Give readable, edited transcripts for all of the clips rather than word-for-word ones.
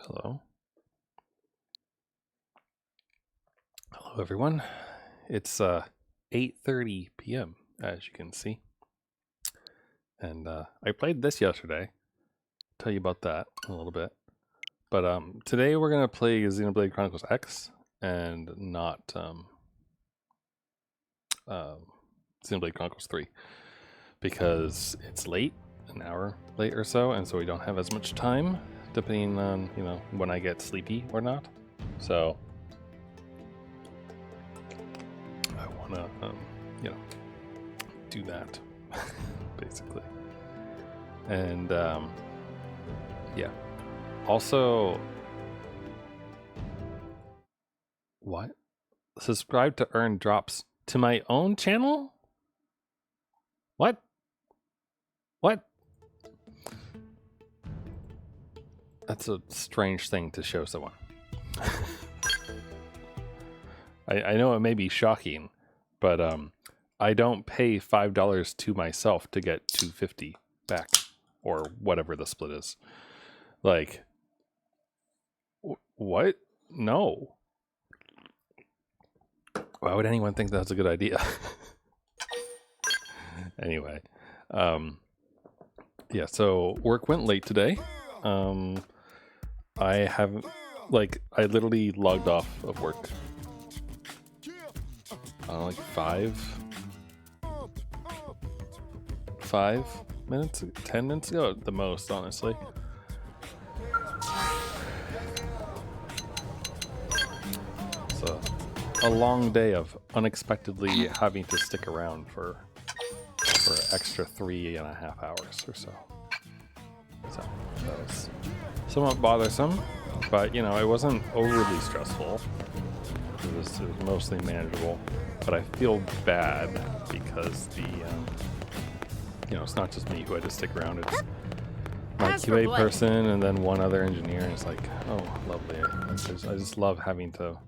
Hello. Hello, everyone. It's 8:30 p.m. as you can see, and I played this yesterday. I'll tell you about that in a little bit. But today we're gonna play Xenoblade Chronicles X and not Xenoblade Chronicles 3 because it's late, an hour late or so, and so we don't have as much time, depending on when I get sleepy or not. So I want to do that basically. And yeah, also, what? Subscribe to earn drops to my own channel? What? That's a strange thing to show someone. I know it may be shocking, but I don't pay $5 to myself to get $2.50 back, or whatever the split is. Like, what? No. Why would anyone think that's a good idea? Anyway, yeah. So work went late today. I literally logged off of work. Like 5 minutes, 10 minutes ago at the most, honestly. So a long day of unexpectedly having to stick around for extra 3.5 hours or so. So that was somewhat bothersome, but it wasn't overly stressful. It was mostly manageable, but I feel bad because it's not just me who had to stick around. It's my QA person and then one other engineer. And it's like, oh, lovely. I just love having to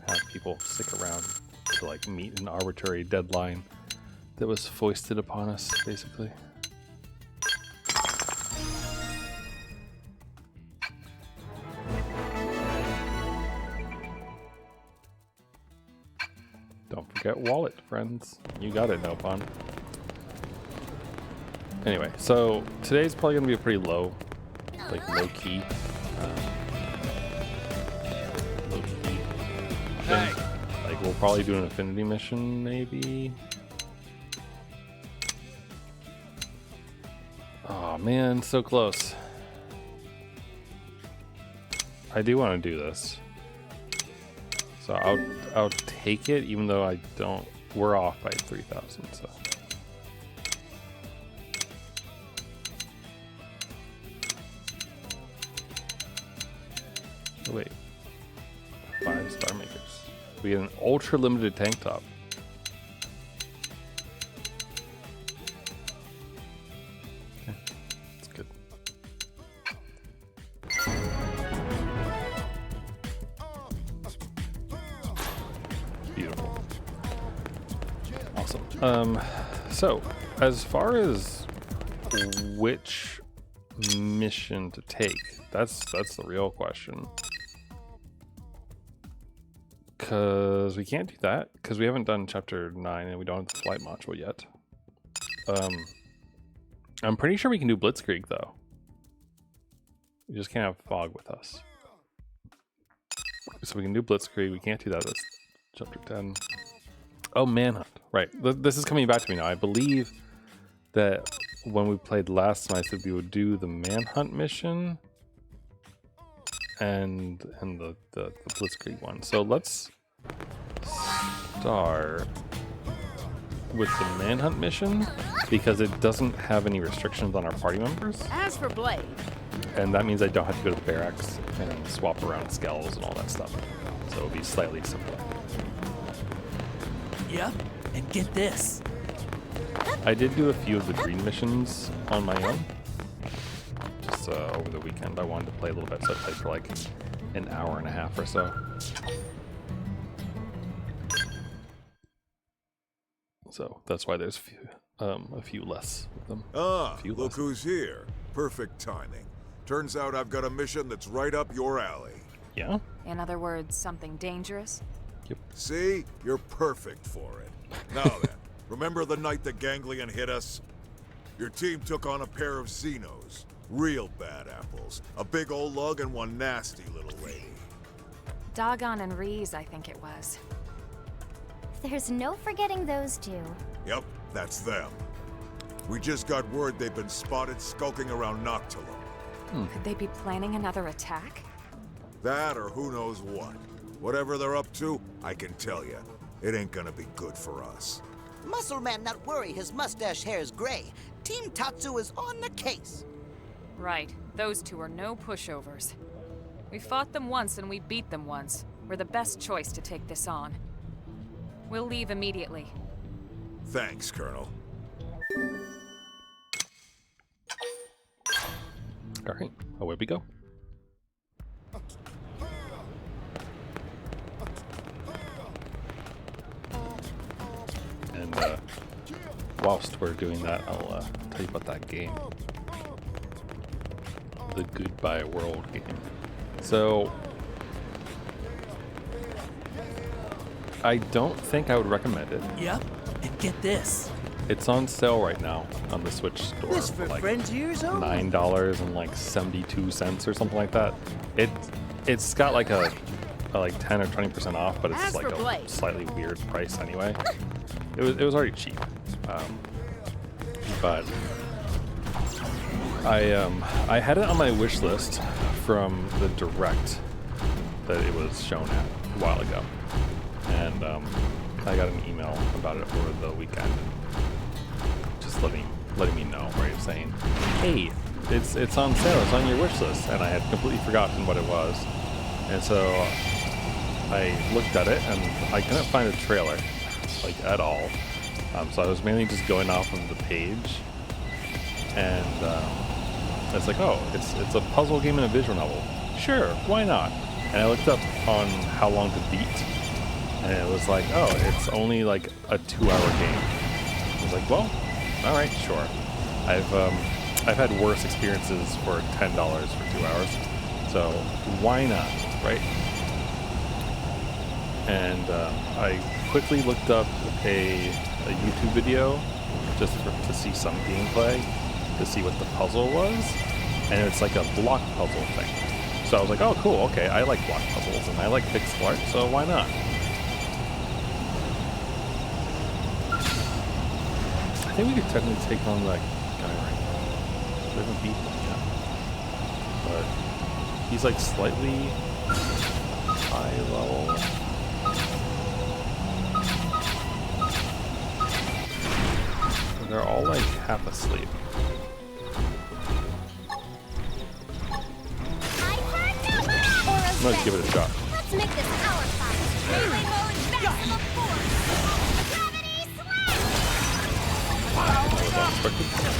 have people stick around to meet an arbitrary deadline that was foisted upon us, basically. Don't forget wallet, friends. You got it, Nopon. Anyway, so today's probably gonna be a pretty low key thing. We'll probably do an affinity mission, maybe. Oh man, so close. I do want to do this, so I'll take it, even though I don't. We're off by 3,000, so. Oh, wait, 5 star makers. We get an ultra limited tank top. Okay, that's good. Beautiful. Awesome. So as far as which mission to take, that's the real question. Because we can't do that, because we haven't done chapter 9 and we don't have the flight module yet. I'm pretty sure we can do Blitzkrief though. We just can't have Fog with us. So we can do Blitzkrief, we can't do that, that's chapter 10. Oh, Manhunt, right. This is coming back to me now. I believe that when we played last time I said we would do the Manhunt mission and the Blitzkrief one. So let's start with the Manhunt mission because it doesn't have any restrictions on our party members. As for Blade, and that means I don't have to go to the barracks and swap around skells and all that stuff. So it'll be slightly simpler. Yep, and get this. I did do a few of the green missions on my own. Just over the weekend, I wanted to play a little bit, so I played for like an hour and a half or so. So that's why there's a few less of them. Look who's here. Perfect timing. Turns out I've got a mission that's right up your alley. Yeah? In other words, something dangerous? Yep. See? You're perfect for it. Now then, remember the night the ganglion hit us? Your team took on a pair of Xenos. Real bad apples. A big old lug and one nasty little lady. Doggone and Reese, I think it was. There's no forgetting those two. Yep, that's them. We just got word they've been spotted skulking around Noctilum. Could they be planning another attack? That or who knows what. Whatever they're up to, I can tell you, it ain't gonna be good for us. Muscle Man not worry, his mustache hair is gray. Team Tatsu is on the case. Right. Those two are no pushovers. We fought them once and we beat them once. We're the best choice to take this on. We'll leave immediately. Thanks, Colonel. Alright, away we go. And whilst we're doing that, I'll tell you about that game. The Goodbye World game. So, I don't think I would recommend it. Yep. And get this. It's on sale right now on the Switch store This for like friends years old? $9 and like 72 cents or something like that. It's got like a like 10 or 20% off, but it's As like for a Blake. slightly weird price anyway. It was already cheap, but I had it on my wish list from the direct that it was shown at a while ago, and I got an email about it over the weekend, just letting me know, right, saying, hey, it's on sale, it's on your wish list, and I had completely forgotten what it was, and so I looked at it and I couldn't find a trailer, like at all. So I was mainly just going off of the page, and it's like, oh, it's a puzzle game and a visual novel. Sure, why not? And I looked up on how long to beat, and it was like, oh, it's only like a 2-hour game. I was like, well, all right, sure. I've had worse experiences for $10 for 2 hours, so why not, right? And I quickly looked up a YouTube video just to see some gameplay, to see what the puzzle was, and it's like a block puzzle thing. So I was like, oh cool, okay, I like block puzzles and I like pixel art, so why not? I think we could technically take on that guy right now. We haven't beat him yet. But he's like slightly high level. They're all like half asleep. Let's give it a shot. Let's make this our fight. Melee mode, maximum force. Gravity slam.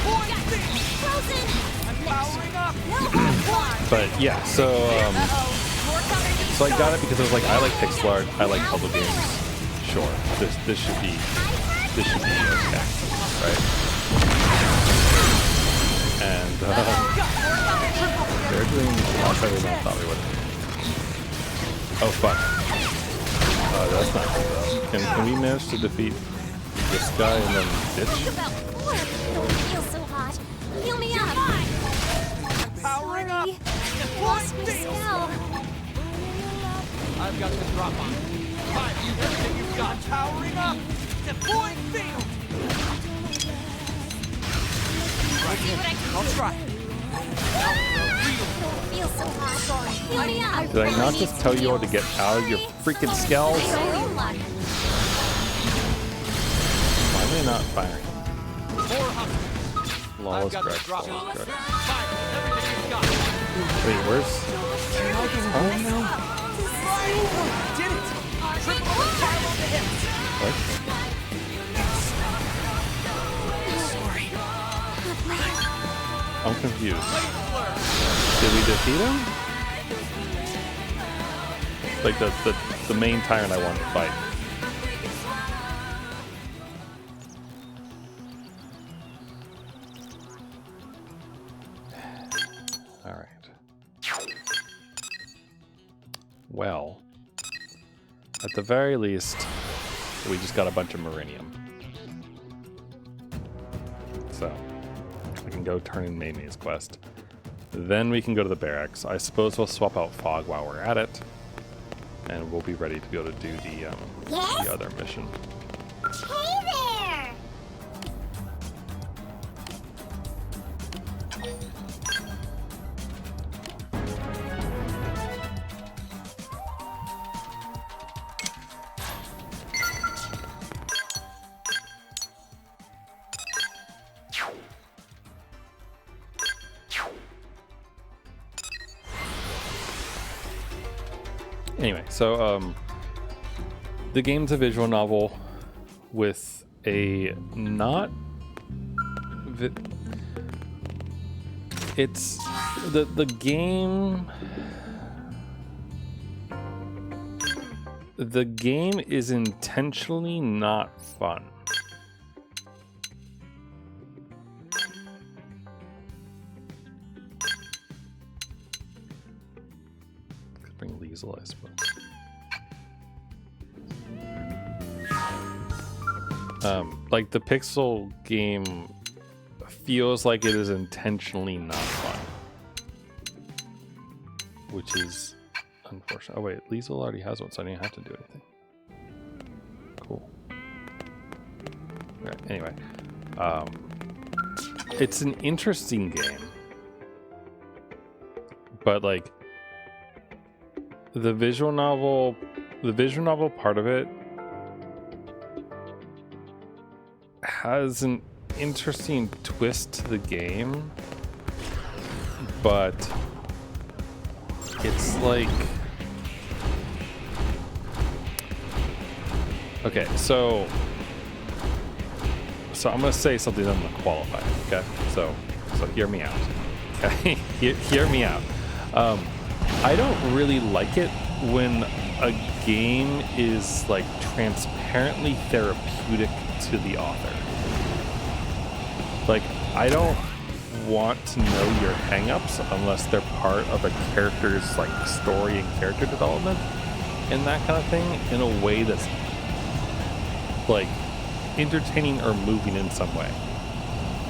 Frozen. But yeah, so I got it because I was like, I like pixel art, I like puzzle games. Sure, this should be okay, right? And they're doing a lot better than I thought they would. Oh fuck. That's not good though. Can we manage to defeat this guy and then ditch? About four. Don't feel so hot. Heal me up. Powering up. Lost my spell. I've got the drop on. Fire everything you've got. Powering up. Deploying field. I'll try. Don't feel so hot. Heal me up. Did I not just tell you all to get out of your freaking skells? So luck. Why am I not firing? More hunters. Lawless I've got the correct. drop Lawless on. correct. Fire everything you've got. Wait, where's... Oh no. Did it. Triple fire on the hips. What? I'm confused. Did we defeat him? Like the main tyrant I wanted to fight. Alright. Well, at the very least, we just got a bunch of Marinium. So, we can go turn in Maymay's quest. Then we can go to the barracks. I suppose we'll swap out Fog while we're at it. And we'll be ready to go to do the other mission. Hey there! Anyway, so the game's a visual novel with a not it's the game is intentionally not fun. Bring Liesel, I suppose. Like the pixel game feels like it is intentionally not fun, which is unfortunate. Oh wait, Liesel already has one, so I didn't have to do anything. Cool. Right, anyway, it's an interesting game, but like the visual novel part of it has an interesting twist to the game, but it's like, okay, so I'm gonna say something that I'm gonna qualify. Okay, so hear me out. Okay, hear me out. I don't really like it when a game is like transparently therapeutic to the author. Like, I don't want to know your hang-ups unless they're part of a character's like story and character development and that kind of thing in a way that's like entertaining or moving in some way.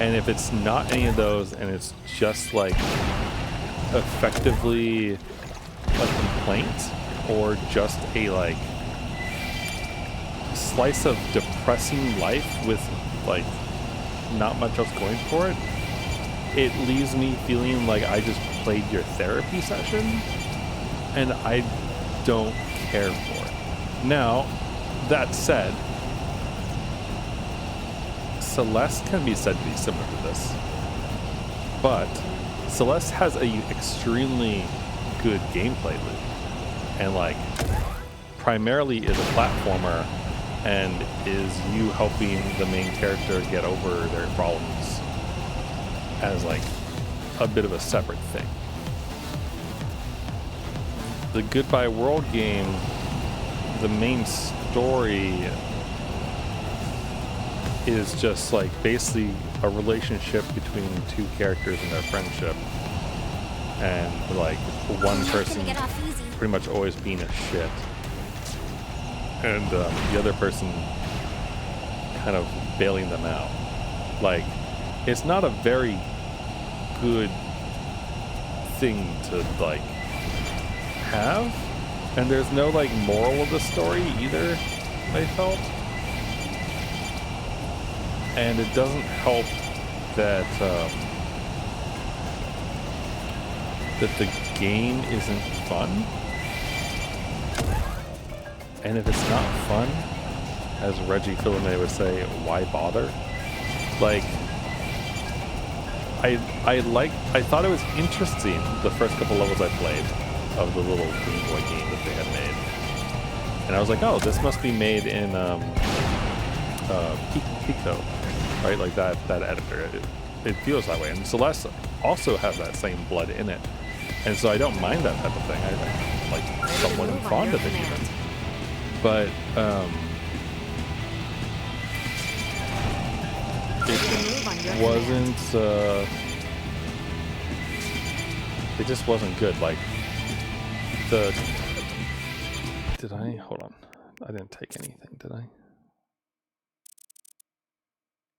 And if it's not any of those and it's just like effectively a complaint or just a like slice of depressing life with like not much else going for it, it leaves me feeling like I just played your therapy session and I don't care for it. Now, that said, Celeste can be said to be similar to this, but Celeste has a extremely good gameplay loop and like primarily is a platformer and is you helping the main character get over their problems as like a bit of a separate thing. The Goodbye World game, the main story is just like basically a relationship between two characters and their friendship, and like one person pretty much always being a shit and the other person kind of bailing them out. Like, it's not a very good thing to like have, and there's no like moral of the story either, I felt. And it doesn't help that that the game isn't fun. And if it's not fun, as Reggie Fils-Aimé would say, why bother? Like, I thought it was interesting the first couple levels I played of the little Game Boy game that they had made, and I was like, oh, this must be made in Pico, right? Like that editor. It feels that way, and Celeste also has that same blood in it, and so I don't mind that type of thing. I like somewhat fond of it even. But it wasn't It just wasn't good. Like, the... Did I? Hold on. I didn't take anything, did I?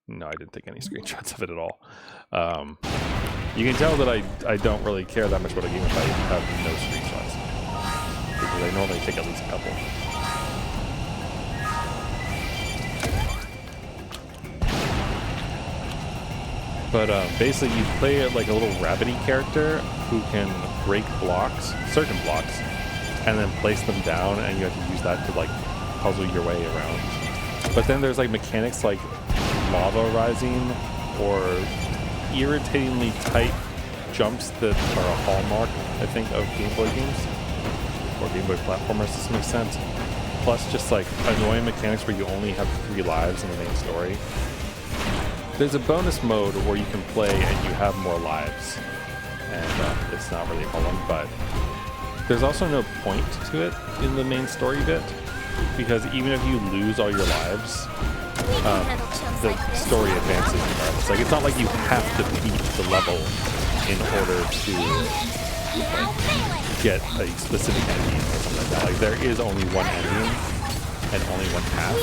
No, I didn't take any screenshots of it at all. You can tell that I don't really care that much about a game if I have no screenshots. Because I normally take at least a couple. But basically you play like a little rabbity character who can break blocks, certain blocks, and then place them down, and you have to use that to like puzzle your way around. But then there's like mechanics like lava rising or irritatingly tight jumps that are a hallmark, I think, of Game Boy games or Game Boy platformers. This makes sense. Plus just like annoying mechanics where you only have 3 lives in the main story. There's a bonus mode where you can play and you have more lives, and it's not really a problem, but there's also no point to it in the main story bit, because even if you lose all your lives, the story advances regardless. Like, it's not like you have to beat the level in order to like, get a specific ending or something like that. Like, there is only one ending and only one path.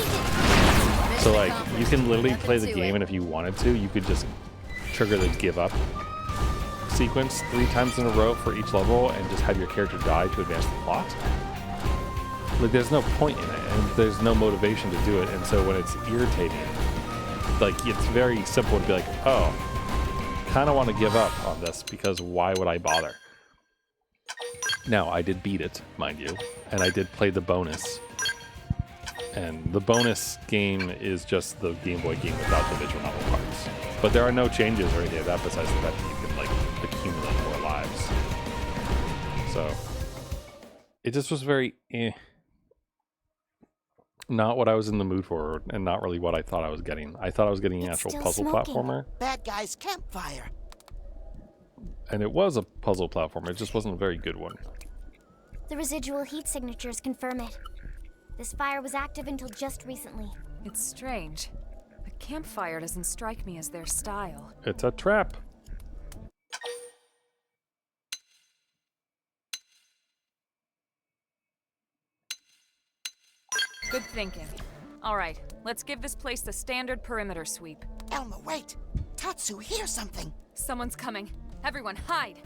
So like, you can literally play the game, and if you wanted to, you could just trigger the give up sequence 3 times in a row for each level and just have your character die to advance the plot. Like, there's no point in it, and there's no motivation to do it, and so when it's irritating, like, it's very simple to be like, oh, kind of want to give up on this, because why would I bother? Now, I did beat it, mind you, and I did play the bonus. And the bonus game is just the Game Boy game without the visual novel parts. But there are no changes or anything like that besides the fact that you can, like, accumulate more lives. So, it just was very not what I was in the mood for, and not really what I thought I was getting. I thought I was getting an actual puzzle platformer. Bad guy's campfire. And it was a puzzle platformer, it just wasn't a very good one. The residual heat signatures confirm it. This fire was active until just recently. It's strange. A campfire doesn't strike me as their style. It's a trap. Good thinking. All right, let's give this place the standard perimeter sweep. Elma, wait! Tatsu, hear something! Someone's coming. Everyone, hide!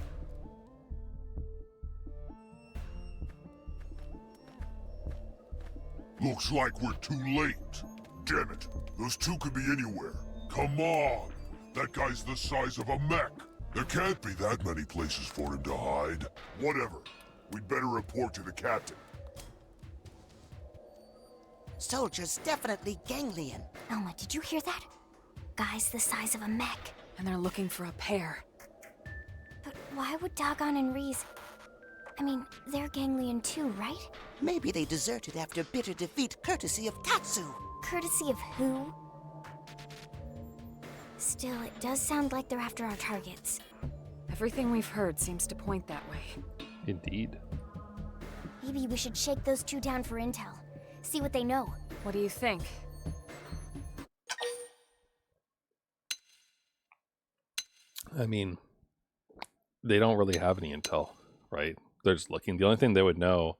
Looks like we're too late. Damn it. Those 2 could be anywhere. Come on. That guy's the size of a mech. There can't be that many places for him to hide. Whatever. We'd better report to the captain. Soldier's definitely ganglion. Elma, did you hear that? Guys the size of a mech. And they're looking for a pair. But why would Dagon and Reese... I mean, they're ganglion too, right? Maybe they deserted after bitter defeat courtesy of Tatsu. Courtesy of who? Still, it does sound like they're after our targets. Everything we've heard seems to point that way. Indeed. Maybe we should shake those 2 down for intel. See what they know. What do you think? I mean, they don't really have any intel, right? They're just looking. The only thing they would know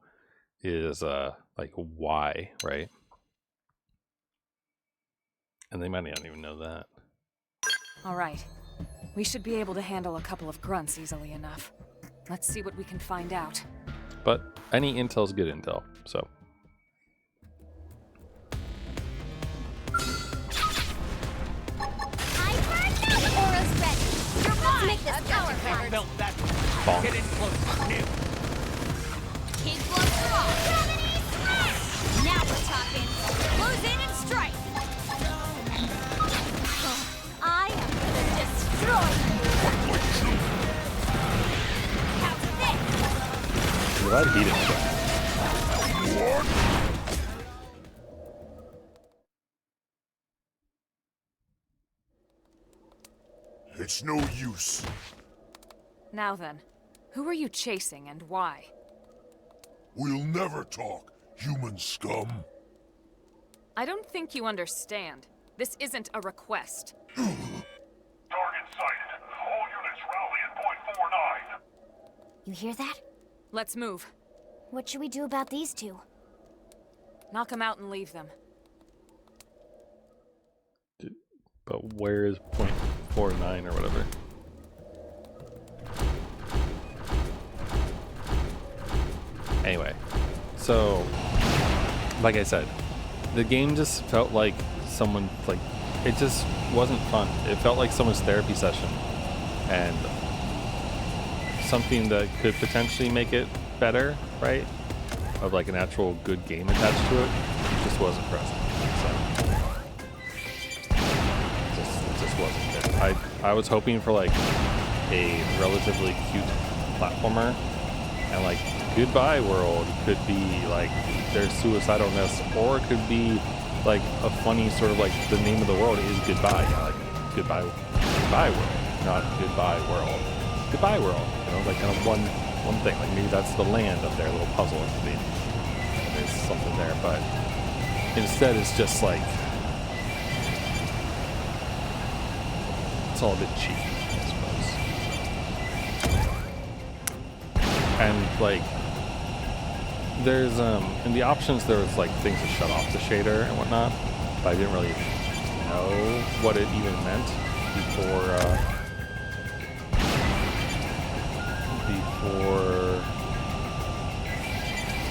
is, like, why, right? And they might not even know that. All right. We should be able to handle a couple of grunts easily enough. Let's see what we can find out. But any intel's good intel, so. Aura's ready. Let's make this tower count. Felt that. Bonk. Get in close. Nail. Keep close for all. Now we're talking. Close in and strike. I am gonna destroy you. How's this? You're allowed to beat it. It's no use. Now then, who are you chasing and why? We'll never talk, human scum. I don't think you understand. This isn't a request. Target sighted. All units rally at point 49. You hear that? Let's move. What should we do about these two? Knock them out and leave them. But where is .49 or whatever? Anyway, so like I said, the game just felt like someone, like, it just wasn't fun. It felt like someone's therapy session, and something that could potentially make it better, right? Of like an actual good game attached to it, just wasn't present. So it just wasn't good. I was hoping for like a relatively cute platformer, and like Goodbye World could be like their suicidalness, or it could be like a funny sort of like the name of the world is Goodbye, like Goodbye World, not Goodbye World. Goodbye World, you know, like kind of one thing. Like maybe that's the land of their little puzzle. There's something there, but instead it's just like it's all a bit cheap, I suppose. And like there's in the options there was like things to shut off the shader and whatnot, but I didn't really know what it even meant before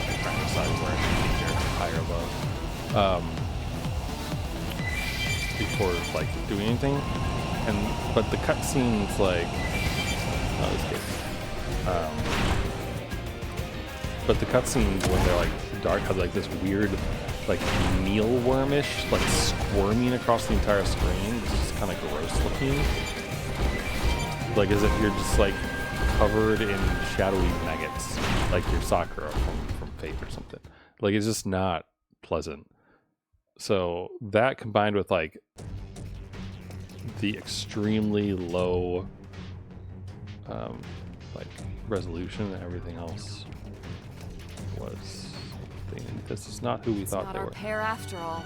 I'm trying to decide where I should be here, higher or low, before like doing anything. But the cutscenes, like, oh, it's good. But the cutscenes when they're like dark have like this weird, like mealwormish, like squirming across the entire screen. It's just kind of gross looking. Like as if you're just like covered in shadowy maggots, like your Sakura from Fate or something. Like it's just not pleasant. So that combined with like the extremely low like resolution and everything else was thinking, this is not who we thought Not they our were. pair after all.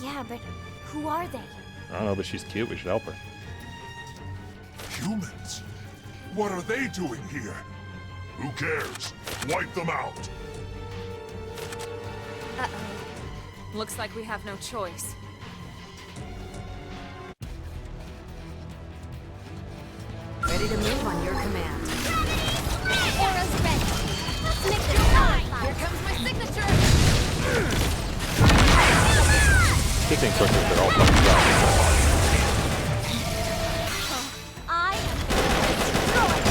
Yeah, but who are they? I don't know, but she's cute. We should help her. Humans? What are they doing here? Who cares? Wipe them out! Uh-oh. Looks like we have no choice. Ready to move on your command. Arrows ready. Signature time. Here comes my signature! Good thing quickly, they're all fucking down. I am destroyed.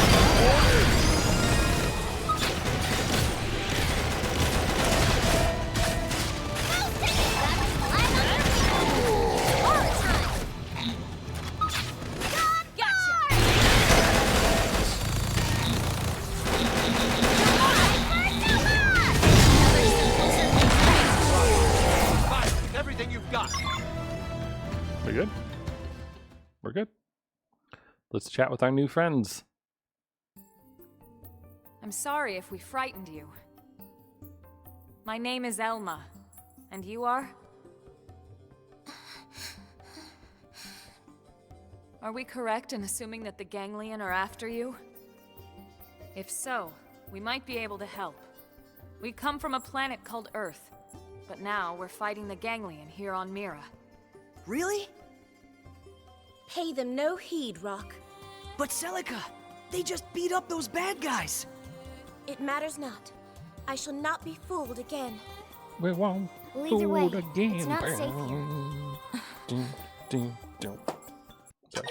Everything you've got. We good? We're good. Let's chat with our new friends. I'm sorry if we frightened you. My name is Elma. And you are? Are we correct in assuming that the Ganglion are after you? If so, we might be able to help. We come from a planet called Earth, but now we're fighting the Ganglion here on Mira. Really? Pay them no heed, Rock. But Celica, they just beat up those bad guys. It matters not. I shall not be fooled again. We won't Well, either way, fool again. it's not safe here. Sorry.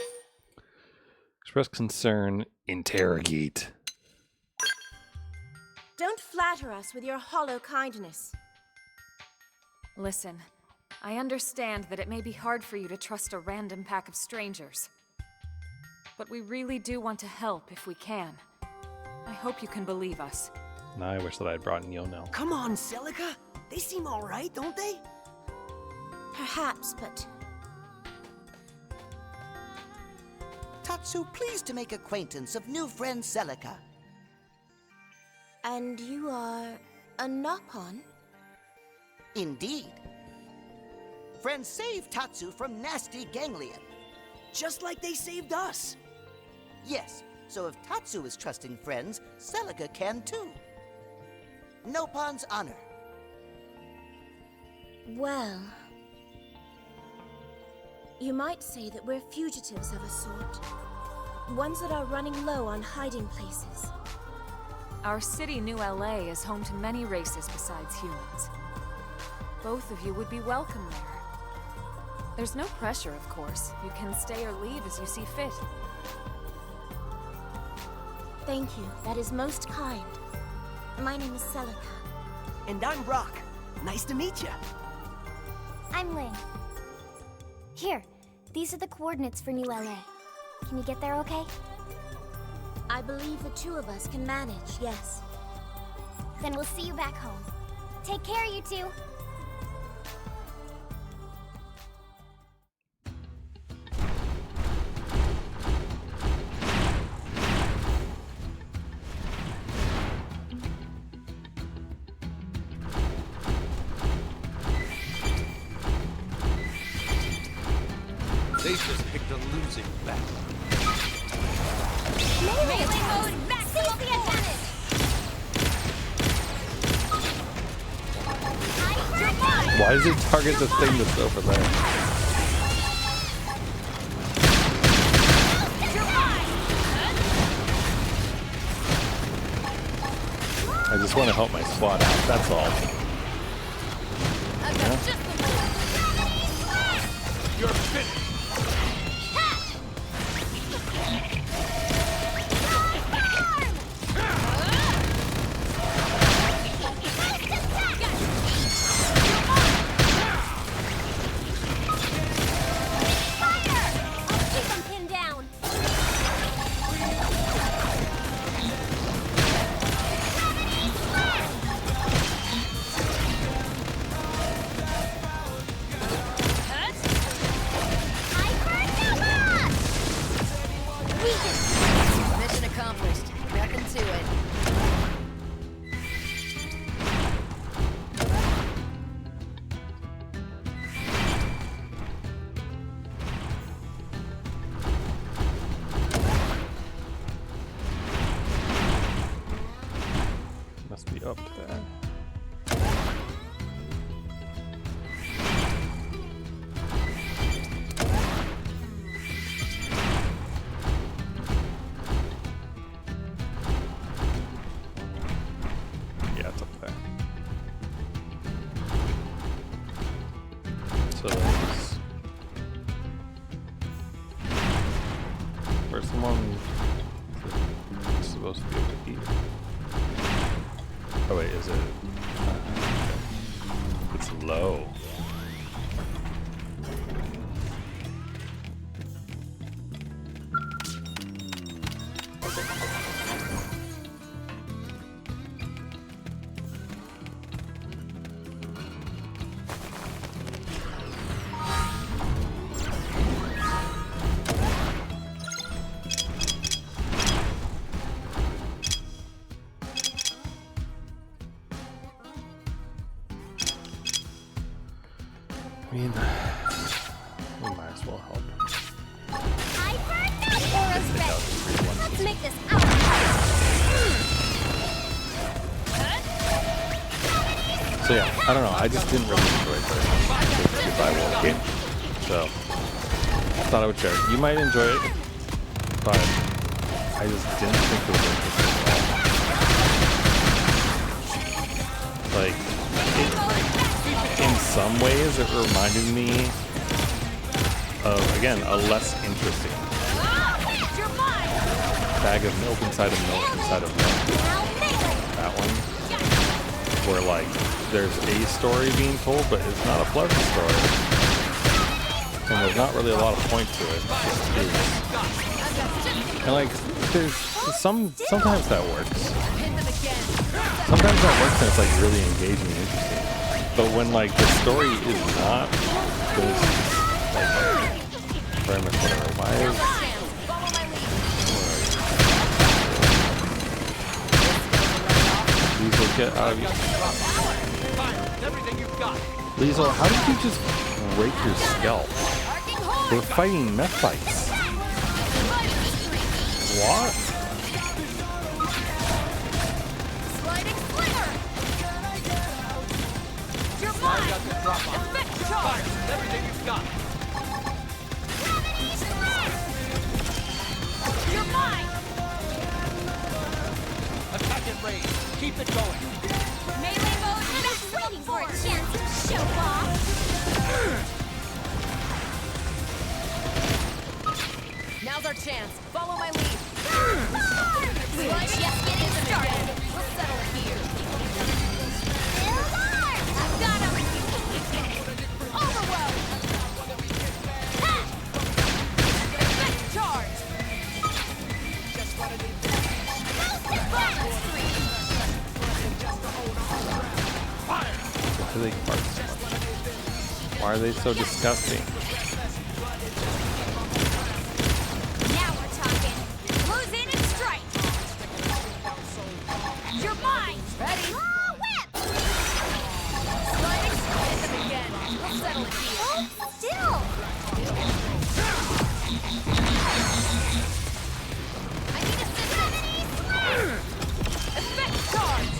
Express concern. Interrogate. Don't flatter us with your hollow kindness. Listen, I understand that it may be hard for you to trust a random pack of strangers. But we really do want to help if we can. I hope you can believe us. Now I wish that I had brought in Yonel. Come on, Celica. They seem all right, don't they? Perhaps, but Tatsu, pleased to make acquaintance of new friend Celica. and you are a Nopon? Indeed. Friends saved Tatsu from nasty Ganglion. Just like they saved us. Yes, So if Tatsu is trusting friends, Celica can too. Nopon's honor. Well, you might say that we're fugitives of a sort. Ones that are running low on hiding places. Our city, New LA, is home to many races besides humans. Both of you would be welcome there. There's no pressure, of course. You can stay or leave as you see fit. Thank you. That is most kind. My name is Celica. And I'm Brock. Nice to meet you. I'm Lynn. Here, these are the coordinates for New LA. Can you get there okay? I believe the two of us can manage, yes. Then we'll see you back home. Take care, you two. They just picked a losing battle. Melee mode, maximum advantage! Why does it target the thing that's over there? I just want to help my squad out, that's all. I've got just the move. You're finished. Mission accomplished. Nothing to it. Must be up there. Yeah, it's up there. So there's first one is supposed to be over here. Oh wait, is it? It's low. I mean, we might as well help. Let's make this our So yeah, I don't know. I just didn't really enjoy the survival game, so I thought I would share it. You might enjoy it, but I just didn't think it was interesting at all. Like, in some ways, it reminded me of, again, a less interesting bag of milk inside of milk inside of milk. That one, where like there's a story being told, but it's not a pleasant story, and there's not really a lot of point to it. And like, there's sometimes that works. Sometimes that works, and it's like really engaging and interesting. But when like the story is not like very much whatever. Why is Liesel, get out of here. Liesel, how did you just break your scalp? We're fighting meth fights. What? get raised. Keep it going. Melee mode, just waiting for a chance to show off. Now's our chance. Follow my lead. We're just getting started. We'll settle it here. I've got him. Overwhelm. Ha! Effect charge. Bonus free. Why do they fart so much? Why are they so disgusting? Now we're talking. Close in and strike. You're mine. Ready? Whip. Sliding. Hit them again. We'll settle it here. Hold still. I need assistance. Effect charge.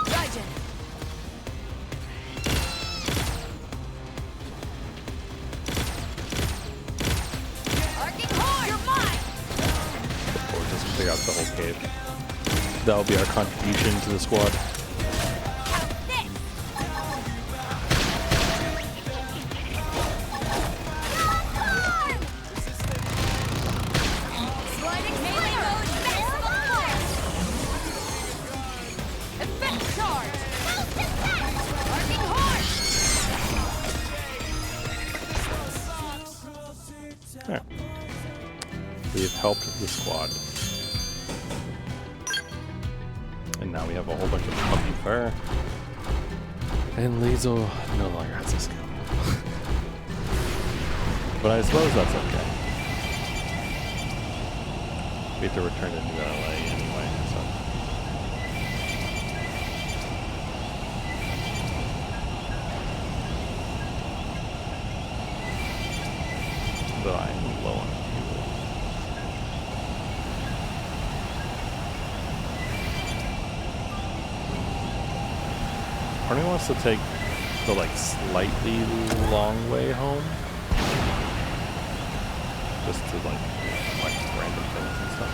Gaijin. Arcing horn. You're mine. Or just figure out the whole cave. That'll be our contribution to the squad. Count this. Sliding. Melee mode, maximum force. Effect charge. Arcing horn. There. We've helped the squad. And now we have a whole bunch of puppy fur. And Liesel no longer has a skill. But I suppose that's okay. We have to return to New LA anyway, so. But I'm low on fuel. Arnie wants to take the like slightly long way home. Just to like random things and stuff.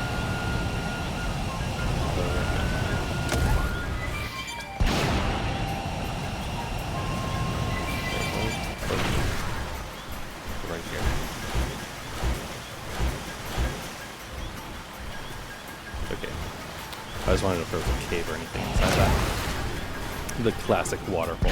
Right here. Okay. I just wanted to know if there was a cave or anything inside that. The classic waterfall.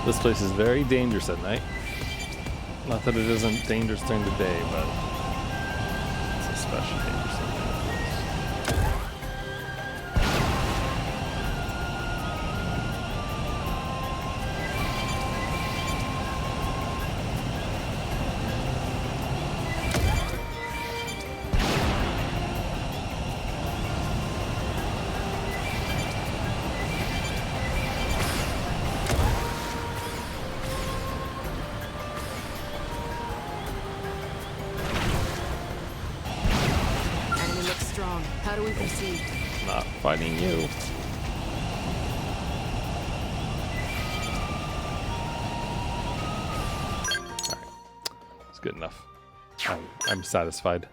This place is very dangerous at night. Not that it isn't dangerous during the day, but it's especially dangerous at night. Enemy looks strong. How do we proceed? Not fighting you. Alright. It's good enough. I'm satisfied.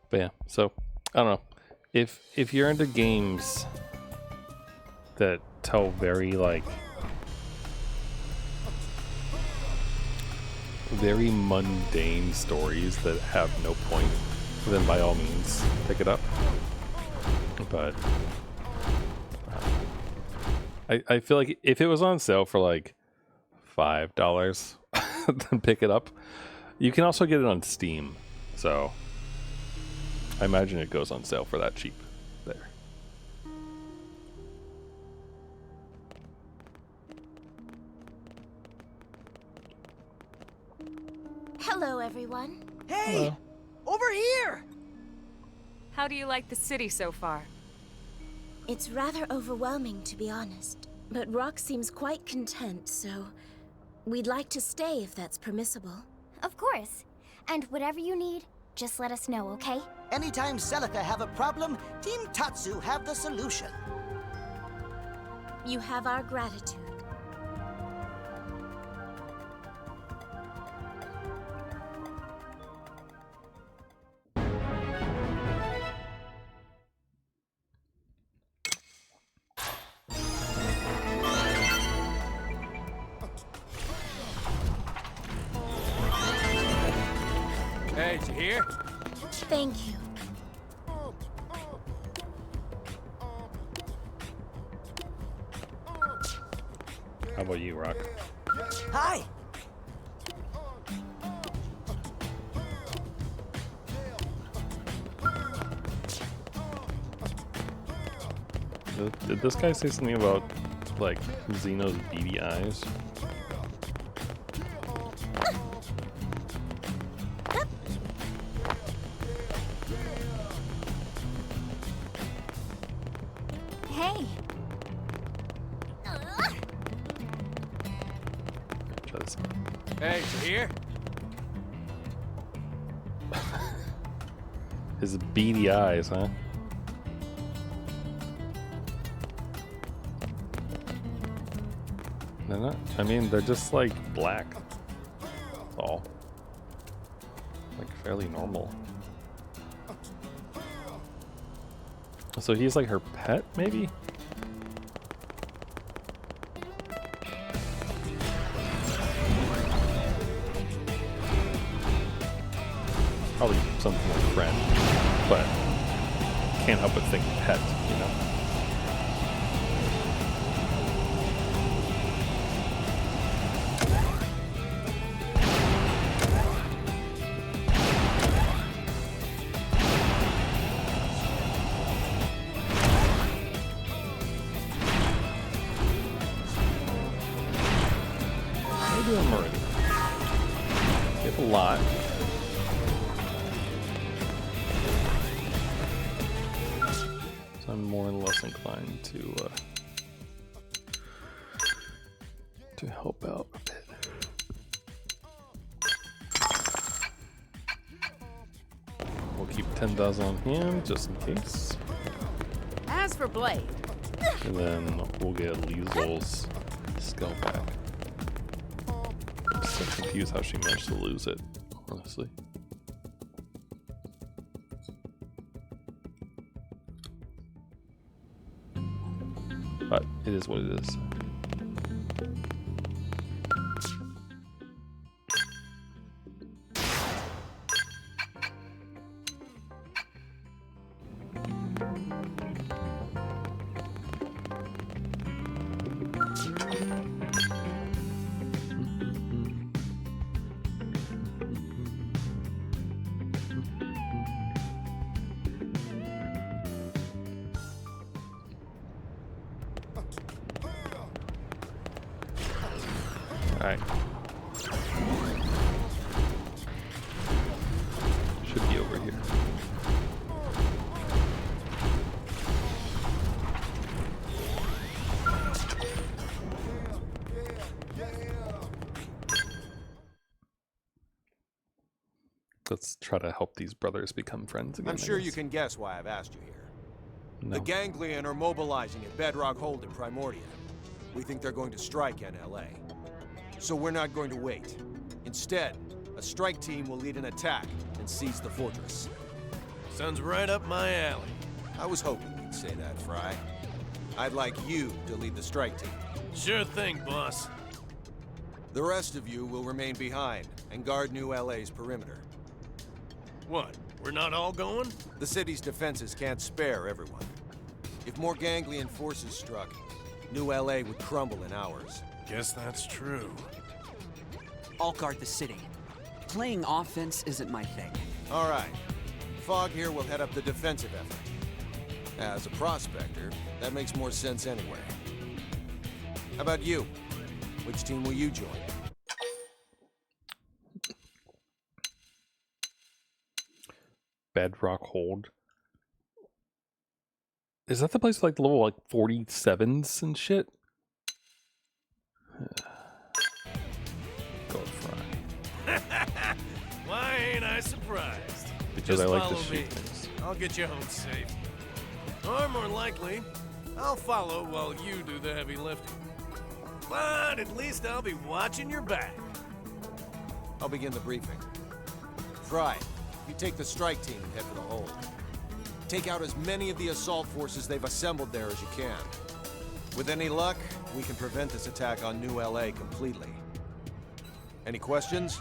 But yeah, so I don't know. If you're into games that tell very very mundane stories that have no point, then by all means pick it up. But I feel like if it was on sale for like $5, then pick it up. You can also get it on Steam, so I imagine it goes on sale for that cheap there. Hello, everyone. Hey! Over here! How do you like the city so far? It's rather overwhelming, to be honest. But Rock seems quite content, so we'd like to stay if that's permissible. Of course. And whatever you need, just let us know, okay? Anytime Celica have a problem, Team Tatsu have the solution. You have our gratitude. Hey, did you hear? Thank you. How about you, Rock? Hi! Did this guy say something about, like, Xeno's beady eyes? Hey. Try this. Hey, did you hear? His beady eyes, huh? They're not, I mean, they're just like black. That's all. Like fairly normal. So he's like her pet, maybe? Probably something like friend, but can't help but think pet, you know? Maybe I'm already. We have a lot. So I'm more or less inclined to help out a bit. We'll keep 10,000 on him just in case. As for Blade, And then we'll get Liesel's skill back. I'm so confused how she managed to lose it, honestly. But it is what it is. Alright. Should be over here. Let's try to help these brothers become friends again. I'm sure you can guess why I've asked you here. No. The Ganglion are mobilizing at Bedrock Hold in Primordia. We think they're going to strike NLA. So we're not going to wait. Instead, a strike team will lead an attack and seize the fortress. Sounds right up my alley. I was hoping you'd say that, Fry. I'd like you to lead the strike team. Sure thing, boss. The rest of you will remain behind and guard New LA's perimeter. What, we're not all going? The city's defenses can't spare everyone. If more Ganglion forces struck, New LA would crumble in hours. Guess that's true. I'll guard the city. Playing offense isn't my thing. All right. Fogg here will head up the defensive effort. As a prospector, that makes more sense anyway. How about you? Which team will you join? Bedrock Hold. Is that the place with, like, the level, like, 47s and shit? Go Fry. Why ain't I surprised? Because Just I like to follow shoot me. things. I'll get you home safe. Or more likely, I'll follow while you do the heavy lifting. But at least I'll be watching your back. I'll begin the briefing. Fry, you take the strike team and head for the hold. Take out as many of the assault forces they've assembled there as you can. With any luck, we can prevent this attack on New LA completely. Any questions?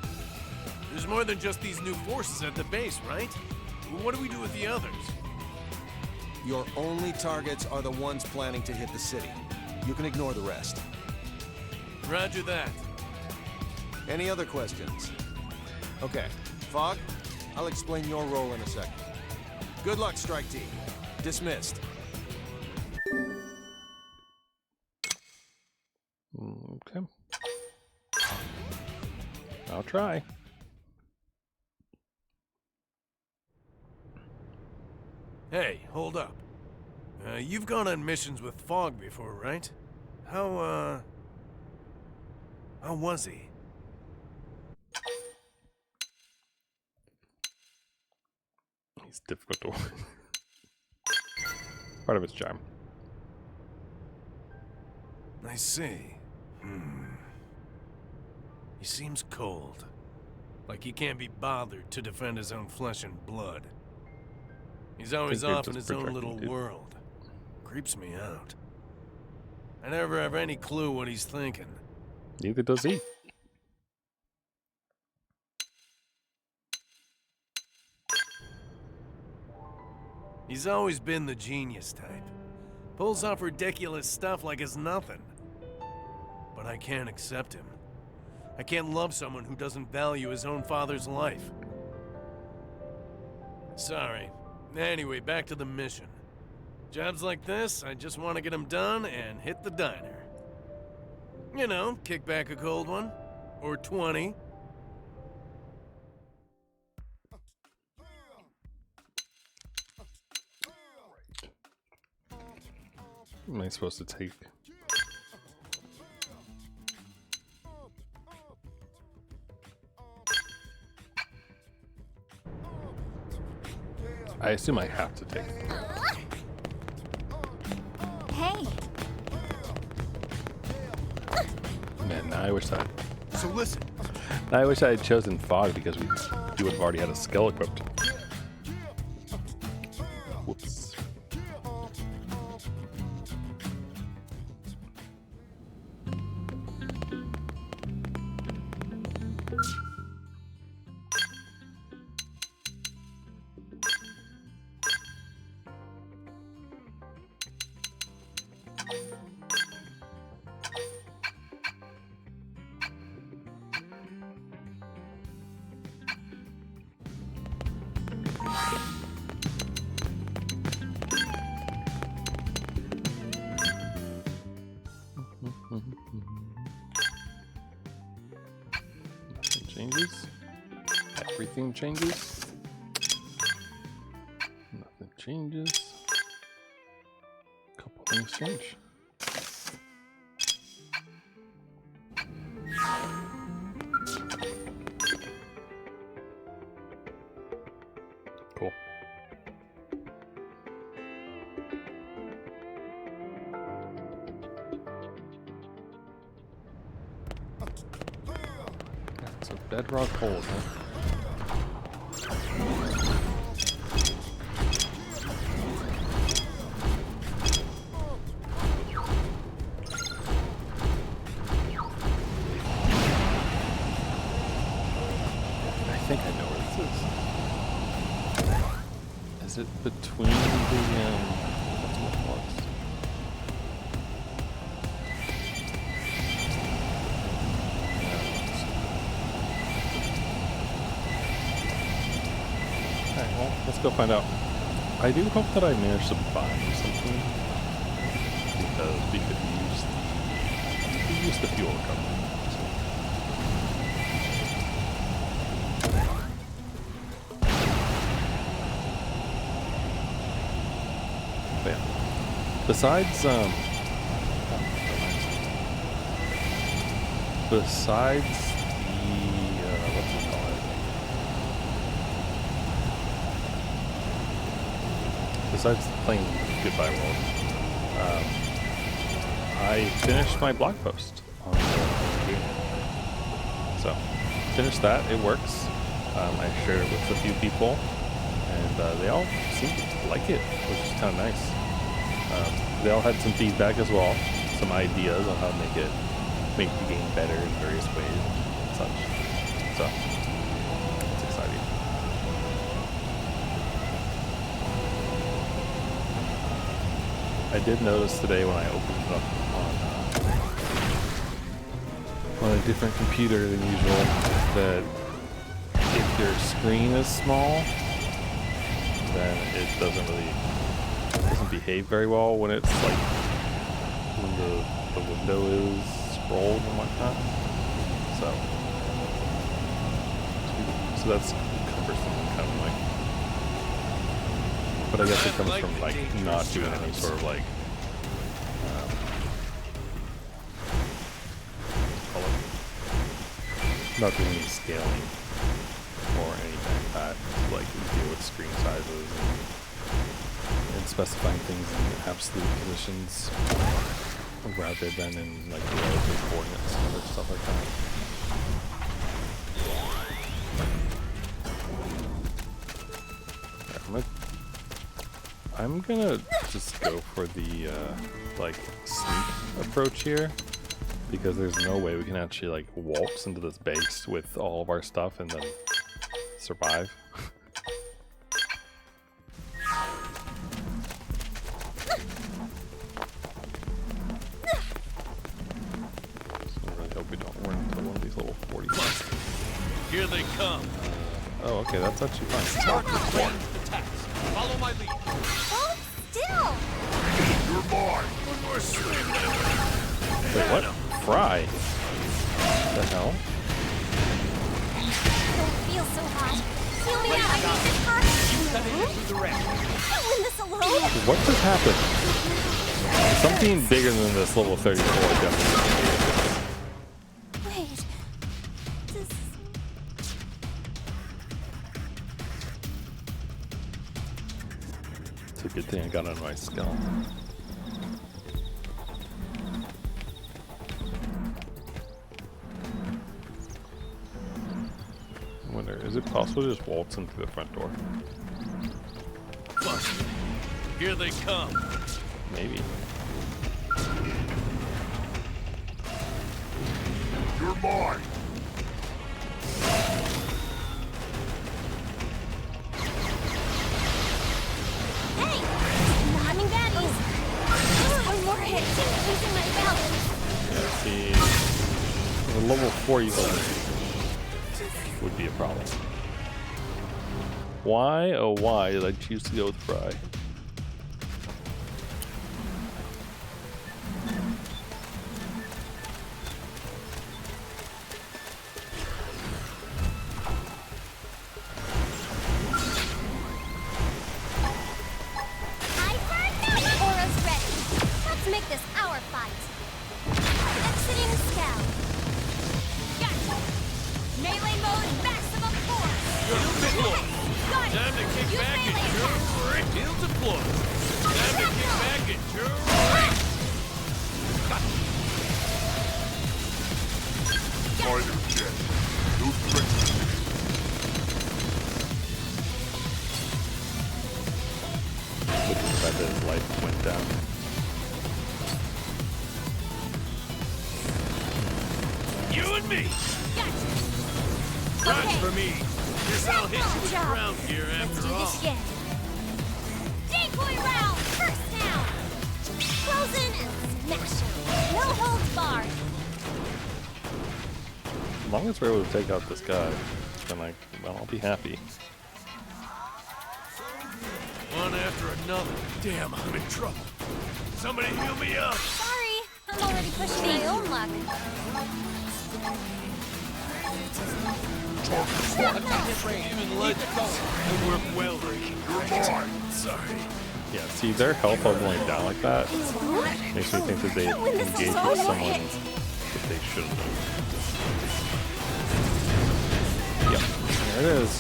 There's more than just these new forces at the base, right? What do we do with the others? Your only targets are the ones planning to hit the city. You can ignore the rest. Roger that. Any other questions? Okay, Fogg, I'll explain your role in a second. Good luck, strike team. Dismissed. Okay. I'll try. Hey, hold up. You've gone on missions with Fogg before, right? How was he? He's difficult to work. Part of his charm. I see. He seems cold. Like he can't be bothered to defend his own flesh and blood. He's always Think you're off in just his own projecting, little dude. world. Creeps me out. I never have any clue what he's thinking. Neither does he. He's always been the genius type. Pulls off ridiculous stuff like it's nothing. But I can't accept him. I can't love someone who doesn't value his own father's life. Sorry. Anyway, back to the mission. Jobs like this, I just want to get them done and hit the diner. You know, kick back a cold one. Or 20. What am I supposed to take? I assume I have to take. Hey, Man, now I wish I. So listen. Now I wish I had chosen Fog because you would have already had a skill equipped. Whoops. Nothing changes. Everything changes. Nothing changes. Couple things change. Cool. That's a bedrock hold, huh? I think I know where this is. Is it between the that's what it was. Alright, well, let's go find out. I do hope that I manage to buy something because we could use the fuel recovery. So. Besides the what's it called? Besides playing Goodbye World, I finished my blog post on the game. So finished that. It works. I shared it with a few people, and they all seem to like it, which is kind of nice. They all had some feedback as well, some ideas on how to make the game better in various ways and such. So it's exciting. I did notice today when I opened it up on a different computer than usual that if your screen is small, then it doesn't behave very well when it's like when the window is scrolled and whatnot. So that's cumbersome and kind of like. But I guess it comes from like not doing any sort of like not doing any scaling or anything like that to like deal with screen sizes and specifying things in absolute positions rather than in like relative coordinates and other stuff like that. I'm gonna just go for the like sneak approach here, because there's no way we can actually like waltz into this base with all of our stuff and then survive. So I really hope we don't run into one of these little 40. Here they come. Oh, okay, that's actually fine. Follow my lead. Hold still! You're mine! One more swing. Wait, what? Fry? The hell? Don't feel so hot. Feel me out, I need this hot. Can't win this alone. What just happened? Something bigger than this level 34 definitely. Wait. This... It's a good thing I got on my skull. I wonder, is it possible to just waltz in through the front door? Busted. Here they come. Maybe. You're mine! Hey! Having baddies! One more hit. Losing my balance. Yeah, see. The level 4 you would be a problem. Why, oh why did I choose to go with Fry? Aura's ready. Let's make this our fight. Exiting scout. Gotcha. Melee mode maximum force. Got it. Time to kick Use back and melee attack. Heel to floor. Time to kick back and Fighter jet. No threats. Which is the fact that his life went down. You and me. Gotcha. Rush Okay. for me. Guess I'll hit you with Job. ground gear Let's after do all. this again. Decoy round. First down. Close in and smash him. No holds barred. As long as we're able to take out this guy, then well, I'll be happy. One after another. Damn, I'm in trouble. Somebody heal me up. Sorry, I'm already pushing my own luck. Even legends. I work well, right? Sorry. Yeah, see, their health all going down like that makes me think that they engage with someone that they shouldn't have. Yep, there it is.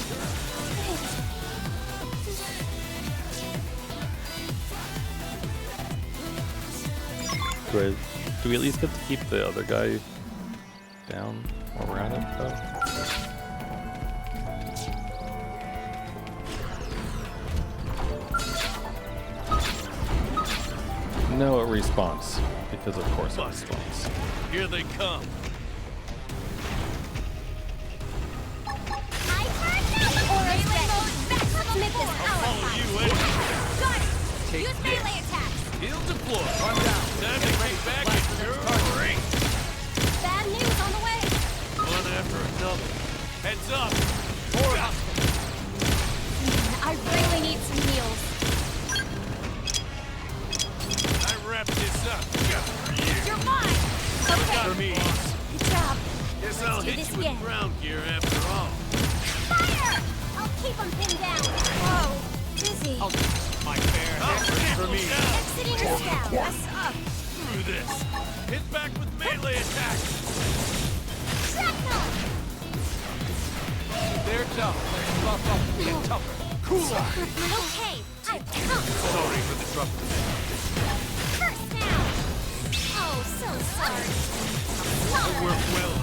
Do we at least get to keep the other guy down while we're at it, though? No, it respawns. Because of course it respawns. Here they come. Use melee attacks. Heal deploy. One down. Time to get back in your ring. Bad news on the way. One after another. Heads up. I really need some heals. I wrap this up. Just for you. You're mine. Okay. For me. Good job. Guess Let's I'll do hit this you again. with ground gear after all. Fire! I'll keep them pinned down. Whoa. Busy. My fair for me. Exiting your scout. Yes, up. Through this. Hit back with melee attack. Shrapnel! They're tough. Buff up and get tougher. Cool off. Okay, I come. Sorry for the trouble. First down. Oh, so sorry. We're well.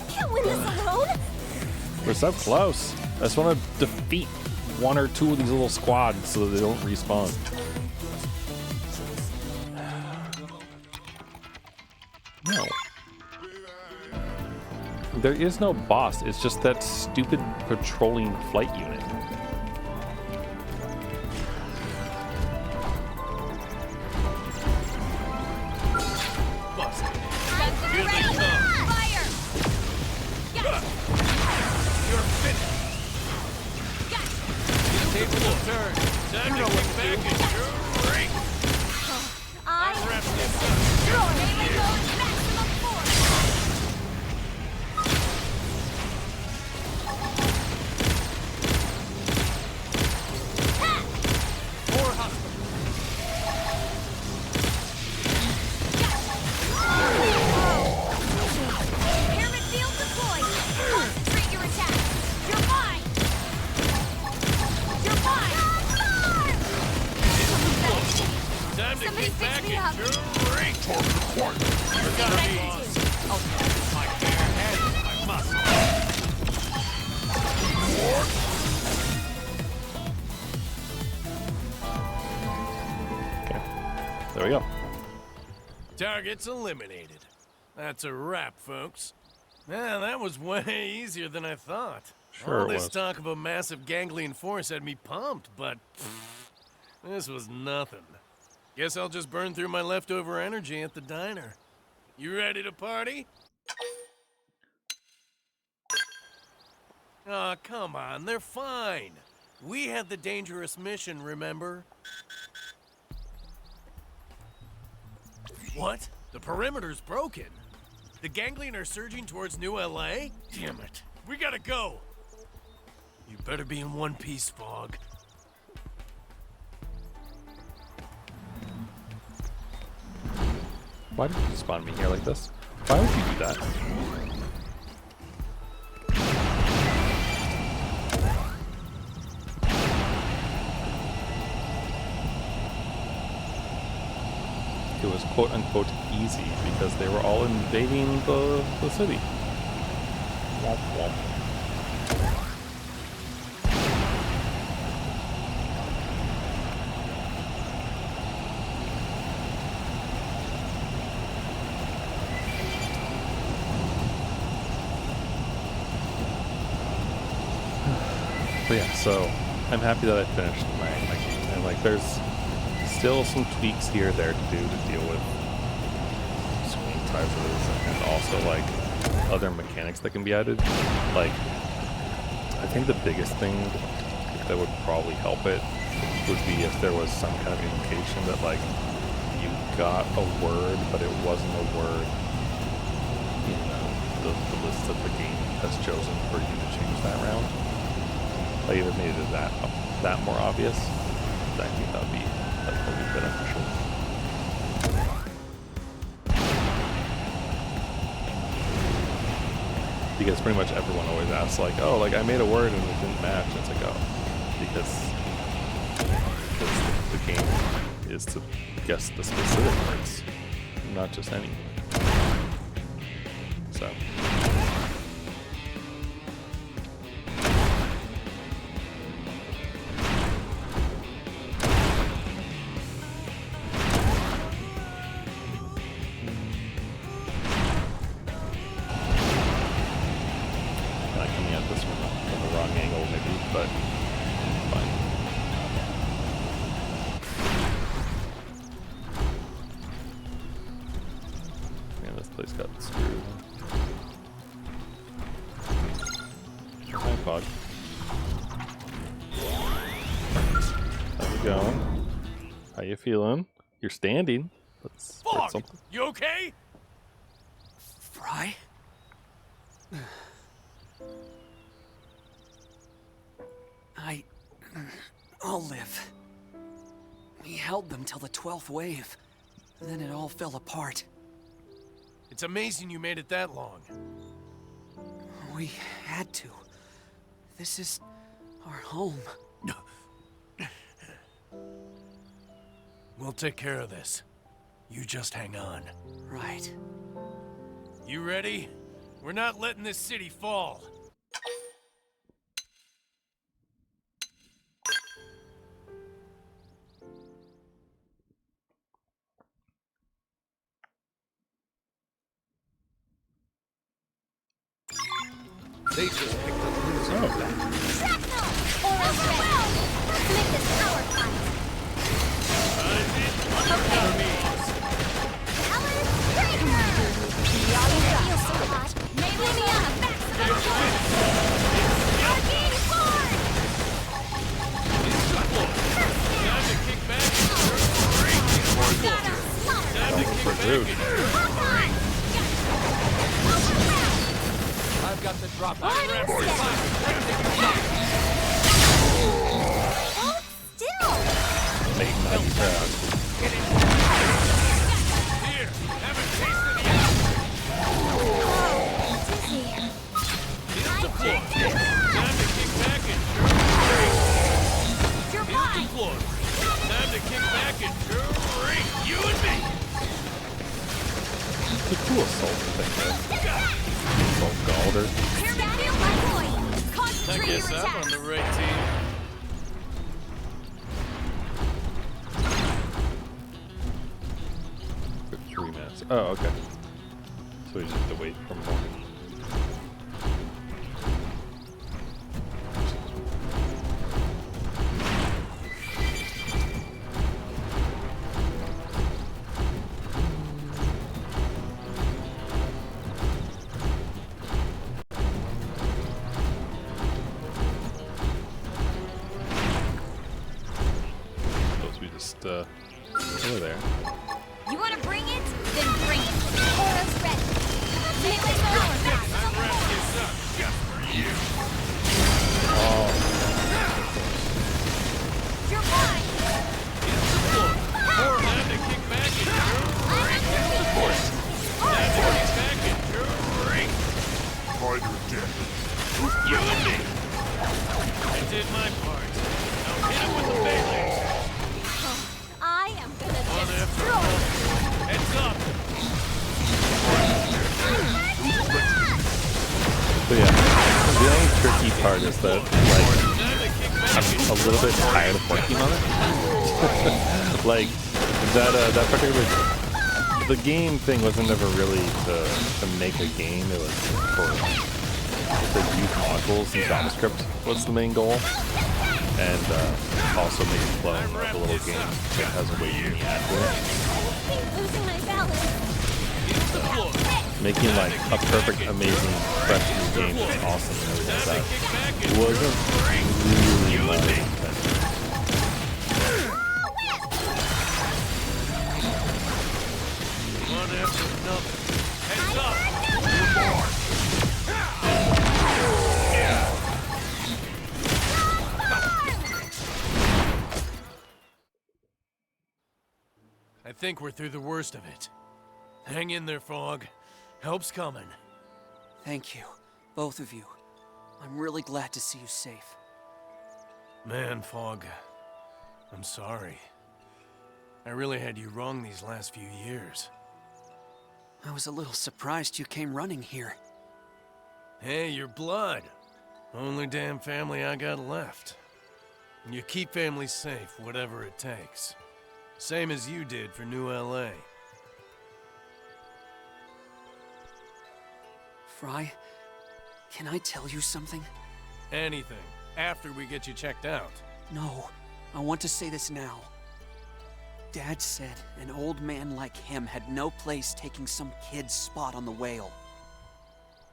Can't win this alone. We're so close. I just want to defeat one or two of these little squads so that they don't respawn. No. There is no boss, it's just that stupid patrolling flight unit. Busted. Here they come. Fire! You're finished. Table will turn. Time to kick back in your ring. I wrap this up. melee mode maximum force. More hostile. Pyramid field deployed. Concentrate your attacks. You're mine. You're mine. Time to Somebody kick fix back me in up. your ring. Forgot me. My fair head, my muscle. Okay. There we go. Targets eliminated. That's a wrap, folks. Yeah, that was way easier than I thought. Sure All it this was. talk of a massive ganglion force had me pumped, but this was nothing. Guess I'll just burn through my leftover energy at the diner. You ready to party? Aw, come on, they're fine. We had the dangerous mission, remember? What? The perimeter's broken. The ganglion are surging towards New LA? Damn it. We gotta go. You better be in one piece, Fog. Why did you spawn me here like this? Why would you do that? It was quote unquote easy because they were all invading the city. Womp womp. But yeah, so I'm happy that I finished my game. And like there's still some tweaks here or there to do to deal with screen sizes and also like other mechanics that can be added. Like I think the biggest thing that would probably help it would be if there was some kind of indication that like you got a word but it wasn't a word in the list that the game has chosen for you to change that round. Like if it made it that more obvious. I think that would be like really beneficial. Because pretty much everyone always asks like, oh, like I made a word and it didn't match. It's like, oh, because the game is to guess the specific words, not just any. So. Coming at this one from the wrong angle maybe, but fine. Man, this place got screwed. Hi, Fog. How's it going? How you feeling? You're standing. That's Fog, something. you okay? Fry? I'll live. We held them till the 12th wave. Then it all fell apart. It's amazing you made it that long. We had to. This is our home. We'll take care of this. You just hang on. Right. You ready? We're not letting this city fall. They just picked up losing. Shrapnel! Aura's ready. Let's make this our fight. Okay. Power breaker! Feels so hot. Maybe me on the back of the floor. Arcane forward! Time to kick back. Got him! Time to kick back. I've got the drop. Hold still! Making Huggy proud. Here, have a taste of the apple. Dizzy. Hit the floor. Time to kick back and You're hit the mine! floor. Time to kick back and drink. You and me. It's a cool assault thing though. Assault Galder. Here back in my boy! I Concentrate guess your I'm attacks! on the right team. For 3 minutes. Oh, okay. So we just have to wait for more. Suppose we just over there. You want to bring it? Then bring it! Aura's ready! Make this power back! I wrapped this up just for you. Oh, You're mine! Hit the floor. Time to kick back and drink. Hit the floor. Time to kick back and drink. Fighter dead. You and me. I did my part. Now hit him with the melee. I am gonna One after destroy another. Heads up. so yeah. The only tricky part is that, like, Time to kick back I'm and a little bit tired of working on it. Like, that particular... The game thing wasn't ever really to make a game. It was for use modules and JavaScript was the main goal. And also making flow like a little game that has a way to add to it. I keep losing my balance! hit the floor. Making like a perfect, amazing, fresh new game that's awesome and everything like Kick back that and wasn't really my intention. one after another. Heads up. think we're through the worst of it. Hang in there, Fog. Help's coming. Thank you, both of you. I'm really glad to see you safe. Man, Fog, I'm sorry. I really had you wrong these last few years. I was a little surprised you came running here. Hey, your blood. Only damn family I got left. You keep families safe, whatever it takes. Same as you did for New LA. Fry, can I tell you something? Anything. After we get you checked out. No, I want to say this now. Dad said an old man like him had no place taking some kid's spot on the whale.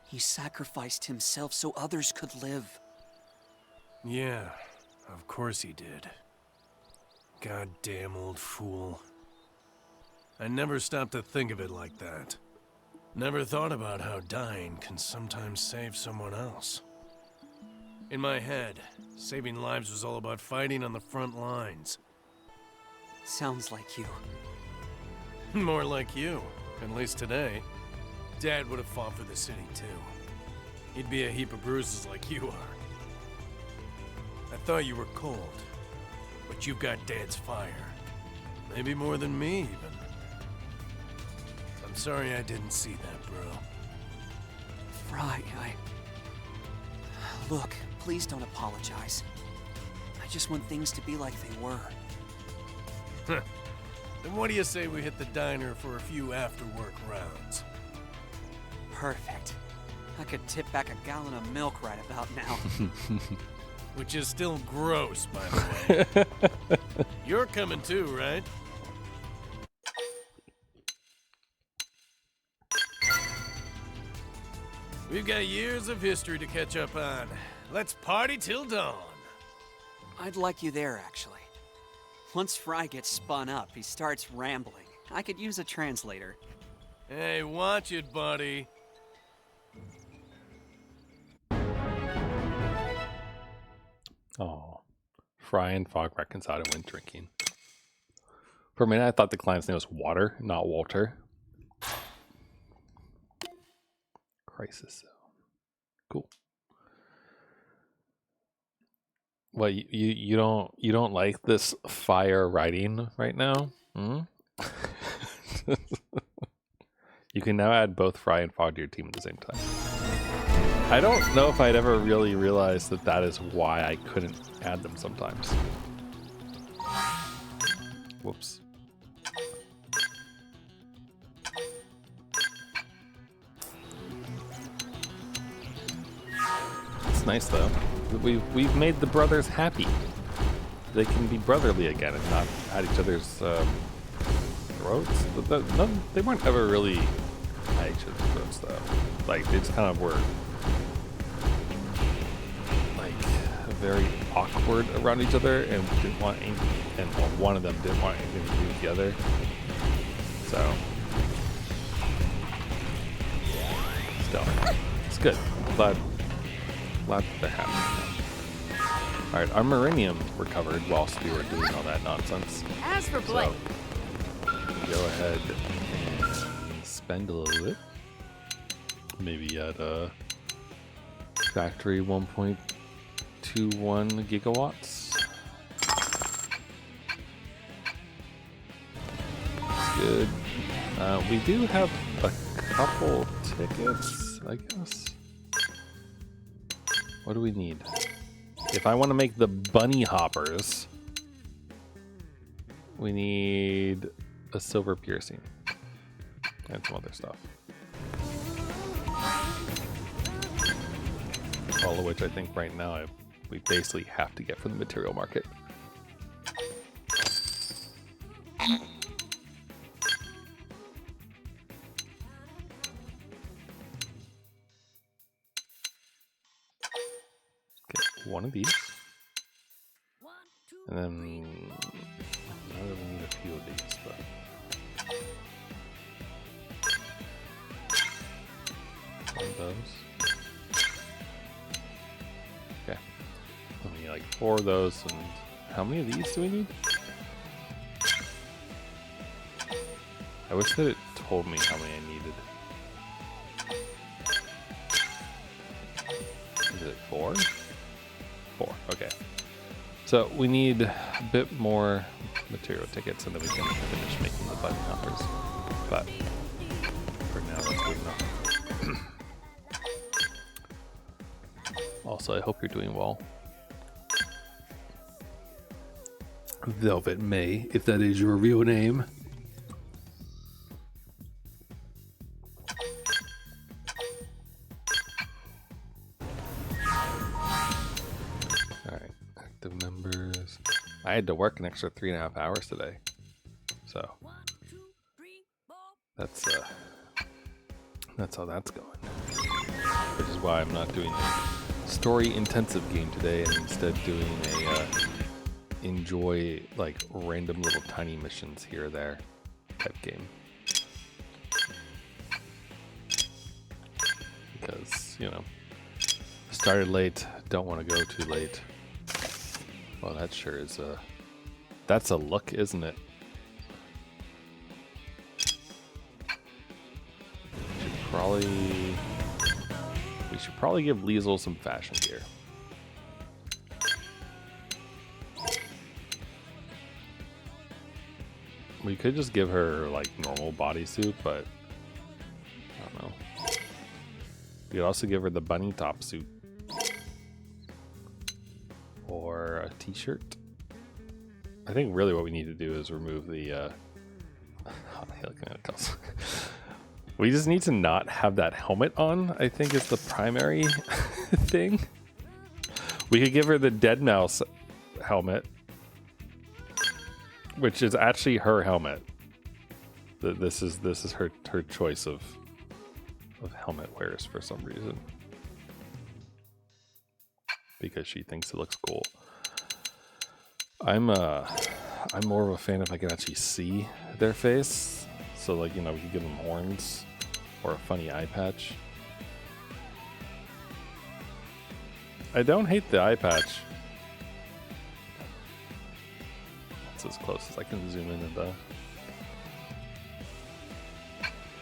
He sacrificed himself so others could live. Yeah, of course he did. Goddamn old fool. I never stopped to think of it like that. Never thought about how dying can sometimes save someone else. In my head, saving lives was all about fighting on the front lines. Sounds like you. More like you, at least today. Dad would have fought for the city too. He'd be a heap of bruises like you are. I thought you were cold, but you've got Dad's fire. Maybe more than me, even. I'm sorry I didn't see that, bro. Fry, Look, please don't apologize. I just want things to be like they were. Huh. Then what do you say we hit the diner for a few after-work rounds? Perfect. I could tip back a gallon of milk right about now. Which is still gross, by the way. You're coming too, right? We've got years of history to catch up on. Let's party till dawn. I'd like you there, actually. Once Fry gets spun up, he starts rambling. I could use a translator. Hey, watch it, buddy. Oh, Fry and Fog reconciled and went drinking. For a minute, I thought the client's name was Water, not Walter. Crisis. Cool. Well, you don't like this fire writing right now? Hmm? You can now add both Fry and Fog to your team at the same time. I don't know if I'd ever really realized that that is why I couldn't add them sometimes. Whoops. It's nice though. We've made the brothers happy. They can be brotherly again and not at each other's throats. They weren't ever really at each other's throats though. Like they just kind of were like very awkward around each other and didn't want any, and one of them didn't want anything to do with the other. So still, it's good. Glad that they're happy. Alright, our Marinium recovered whilst we were doing all that nonsense. As for Blake, So, go ahead and spend a little bit. Maybe at factory 1.21 gigawatts. Good. We do have a couple tickets, I guess. What do we need? If I want to make the bunny hoppers, we need a silver piercing and some other stuff. All of which I think right now we basically have to get from the material market. One of these, and then I really need a few of these, but one of those. Okay, I need like 4 of those, and how many of these do we need? I wish that it told me how many I needed. Is it 4? 4, okay. So we need a bit more material tickets and then we can finish making the bunny hoppers. But for now, that's good enough. Also, I hope you're doing well. Velvet May, if that is your real name. Alright, active members. I had to work an extra 3.5 hours today. So that's how that's going. Which is why I'm not doing a story intensive game today and instead doing a enjoy like random little tiny missions here or there type game. Because, you know, started late, don't want to go too late. Well, that sure is that's a look, isn't it? We should probably give Liesel some fashion gear. We could just give her like normal bodysuit, but I don't know. We could also give her the bunny top suit or a t-shirt. I think really what we need to do is remove the we just need to not have that helmet on, I think is the primary thing. We could give her the dead mouse helmet, which is actually her helmet. This is her choice of helmet wears for some reason. Because she thinks it looks cool. I'm more of a fan if I can actually see their face. So like, you know, we could give them horns or a funny eye patch. I don't hate the eye patch. That's as close as I can zoom in and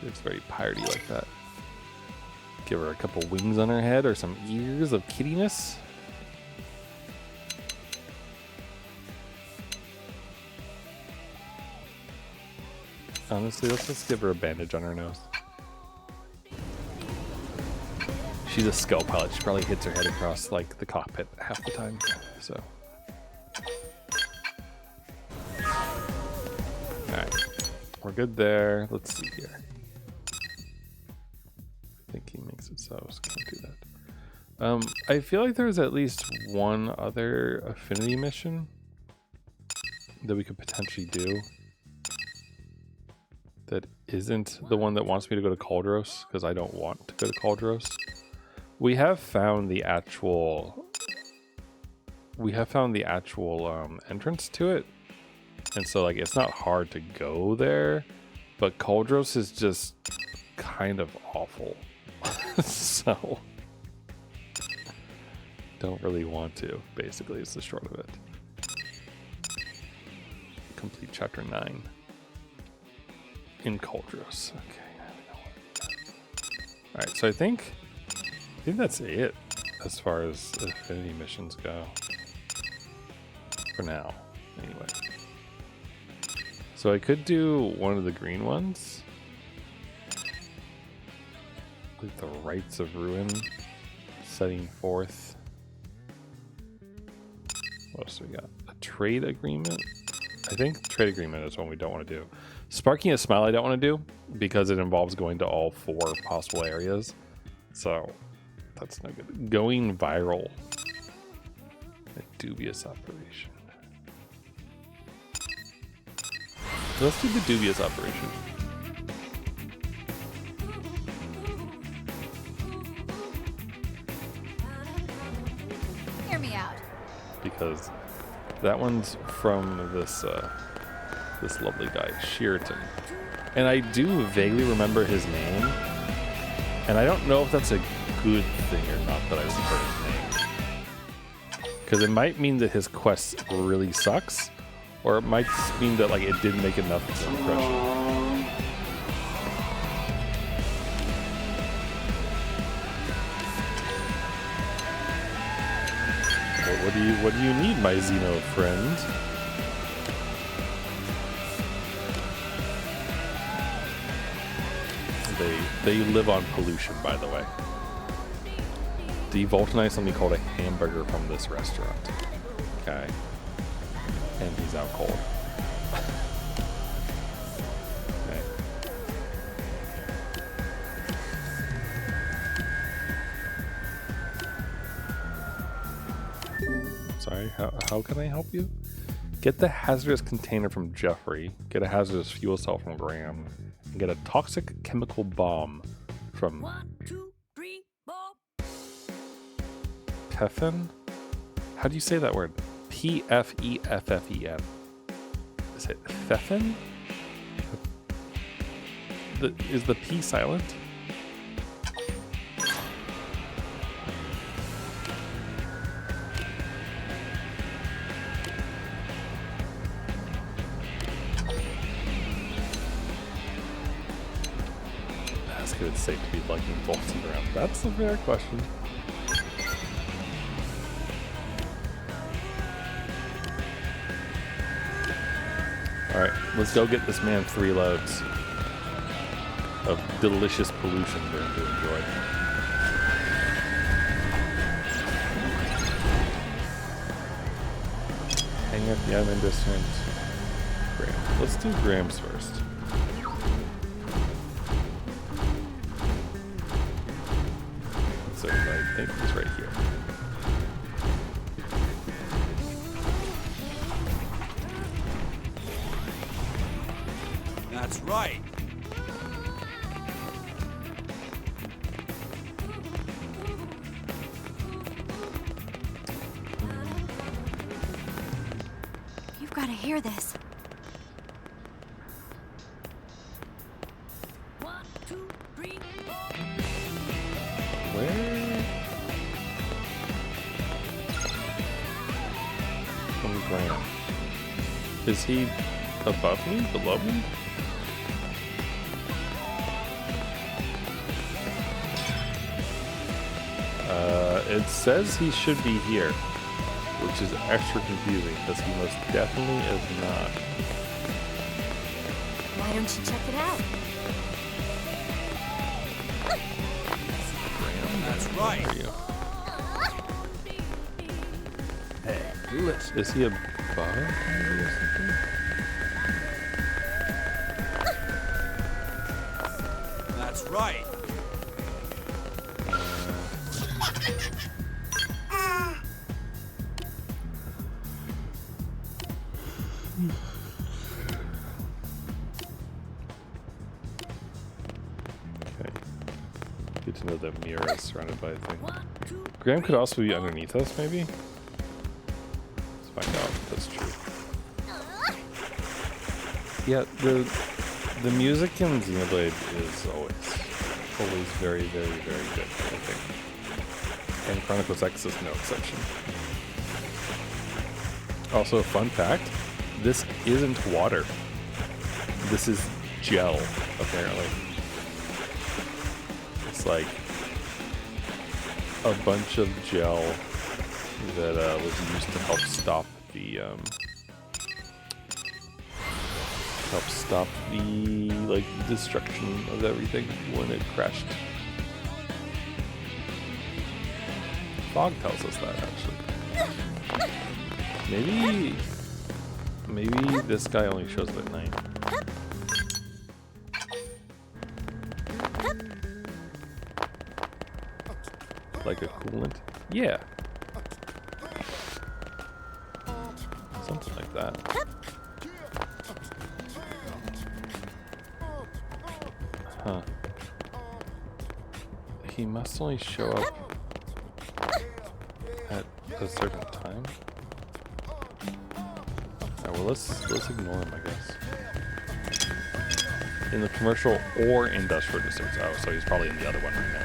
it's very piratey like that. Give her a couple wings on her head or some ears of kittiness. Honestly, let's just give her a bandage on her nose. She's a skull pilot. She probably hits her head across like the cockpit half the time. So, alright, we're good there. Let's see here. I think he makes it so can't do that. I feel like there's at least one other affinity mission that we could potentially do. That isn't the one that wants me to go to Caldros, because I don't want to go to Caldros. We have found the actual entrance to it, and so like it's not hard to go there, but Caldros is just kind of awful. So don't really want to, basically, is the short of it. Complete chapter 9 in Caldros. Okay. Alright, so I think that's it as far as affinity missions go. For now, anyway. So I could do one of the green ones. Like the Rites of Ruin, setting forth. What else do we got? A trade agreement? I think trade agreement is one we don't want to do. Sparking a Smile I don't want to do because it involves going to all 4 possible areas. So that's no good. Going viral. A dubious operation. Let's do the dubious operation. Hear me out. Because that one's from this this lovely guy, Sheerton. And I do vaguely remember his name. And I don't know if that's a good thing or not that I remember his name. Because it might mean that his quest really sucks, or it might mean that like it didn't make enough of an impression. What do you need, my Xeno friend? They live on pollution, by the way. Devoltanize something called a hamburger from this restaurant. Okay. And he's out cold. Okay. Sorry, how can I help you? Get the hazardous container from Jeffrey. Get a hazardous fuel cell from Graham. And get a toxic chemical bomb from 1, 2, 3, 4. P15? How do you say that word? P-F-E-F-F-E-N. Is it P15? Is the P silent? Ask if it's safe to be lugging bolts around. That's a fair question. Alright, let's go get this man 3 loads of delicious pollution for him to enjoy. Hang up the island distance. Graham. Let's do Graham's first. So I think he's right here. That's right. You've got to hear this. 1, 2, 3, 4. Where? Graham. Is he above me? Below me? It says he should be here, which is extra confusing because he most definitely is not. Why don't you check it out? Graham, That's right. Hey, listen. Is he above me or something? That's right. Okay. Good to know that mirror is surrounded by a thing. Graham could also be underneath us, maybe? Let's find out if that's true. Yeah, the music in Xenoblade is always very, very, very good, I think. And Chronicles X is no exception. Also, fun fact, this isn't water. This is gel, apparently. It's like a bunch of gel that was used to help stop the like destruction of everything when it crashed. Fog tells us that, actually. Maybe this guy only shows up at night. Like a coolant? Yeah. Something like that. Huh. He must only show up at a certain time. Alright, well let's ignore him, I guess. In the commercial or industrial districts. Oh, so he's probably in the other one right now.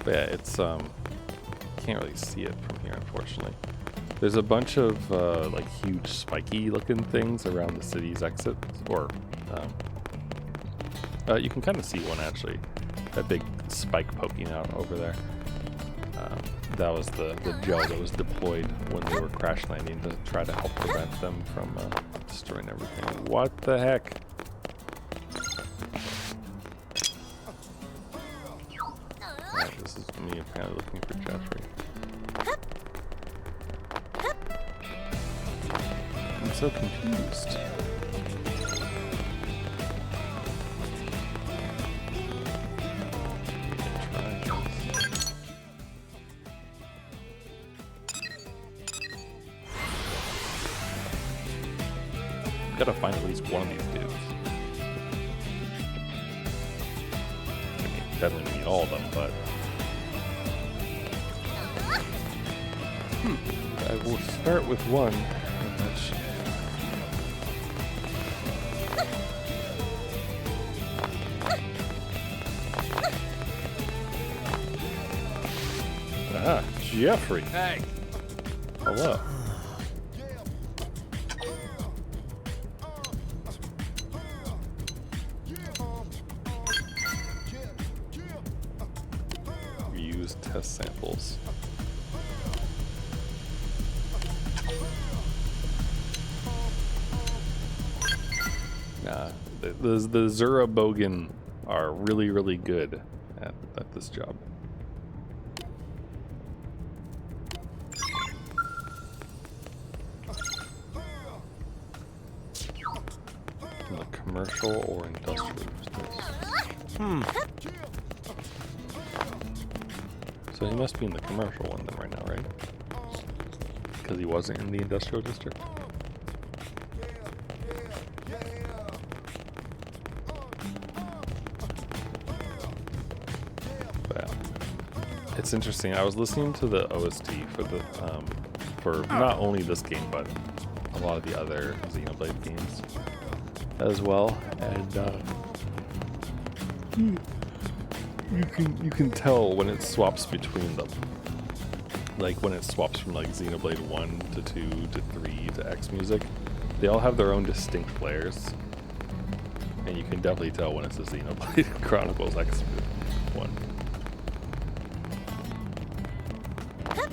But yeah, it's can't really see it from here, unfortunately. There's a bunch of like huge spiky looking things around the city's exits, or you can kind of see one actually, that big spike poking out over there. That was the gel that was deployed when they were crash landing to try to help prevent them from destroying everything. What the heck? Alright, this is me apparently looking for Jeffrey. I'm so confused. Gotta find at least one of these dudes. I mean, definitely need all of them, but I will start with one. And that should... Ah, Jeffrey. Hey. Hello. Test samples. Nah, the Zurabogan are really good at this job. In the commercial or industrial use. So he must be in the commercial one then right now, right? Because he wasn't in the industrial district. But it's interesting. I was listening to the OST for the for not only this game but a lot of the other Xenoblade games as well, and you can tell when it swaps between them. Like when it swaps from like Xenoblade 1 to 2 to 3 to X music, they all have their own distinct players, and you can definitely tell when it's a Xenoblade Chronicles X one.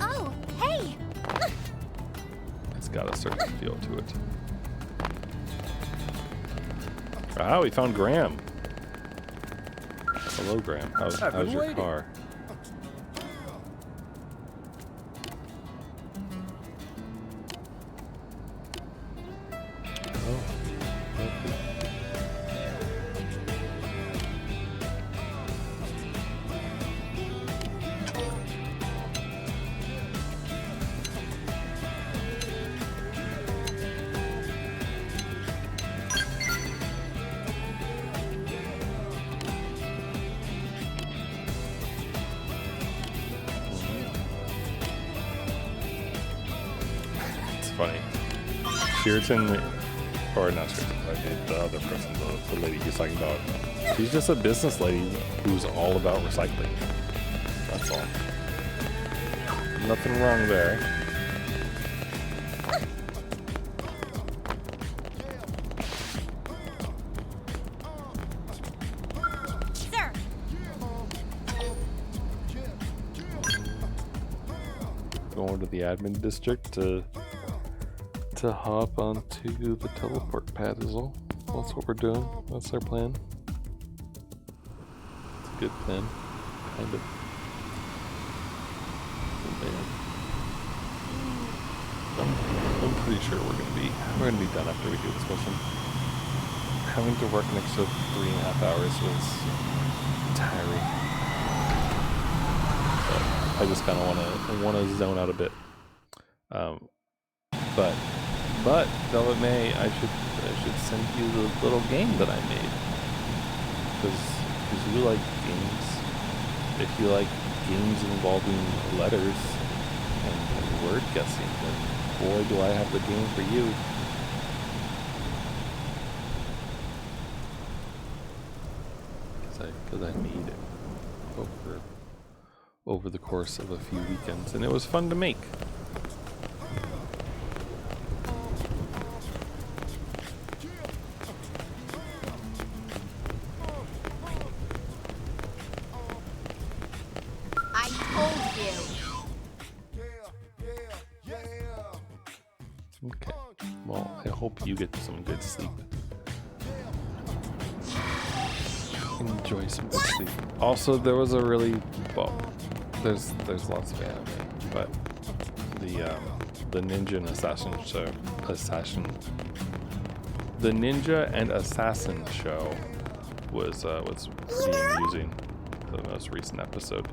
Oh, hey! It's got a certain feel to it. Ah, we found Graham. Hello, Graham. How's your car? Oh, okay. Funny. Sheraton, or not Sheraton, the other person, the lady he's talking about, she's just a business lady who's all about recycling. That's all. Nothing wrong there. Sir. Going to the admin district to hop onto the teleport pad is all. That's what we're doing. That's our plan. It's a good plan, kind of. I'm pretty sure we're gonna be done after we do this mission. Having to work an extra 3.5 hours was tiring. So I just kind of wanna zone out a bit. But though it may, I should send you the little game that I made, because you like games. If you like games involving letters and word guessing, then boy do I have the game for you. Because I made it over the course of a few weekends, and it was fun to make. You get some good sleep. Enjoy some good sleep. Also, there was a really there's lots of anime, but the ninja and assassin the ninja and assassin show was pretty amusing. The most recent episode.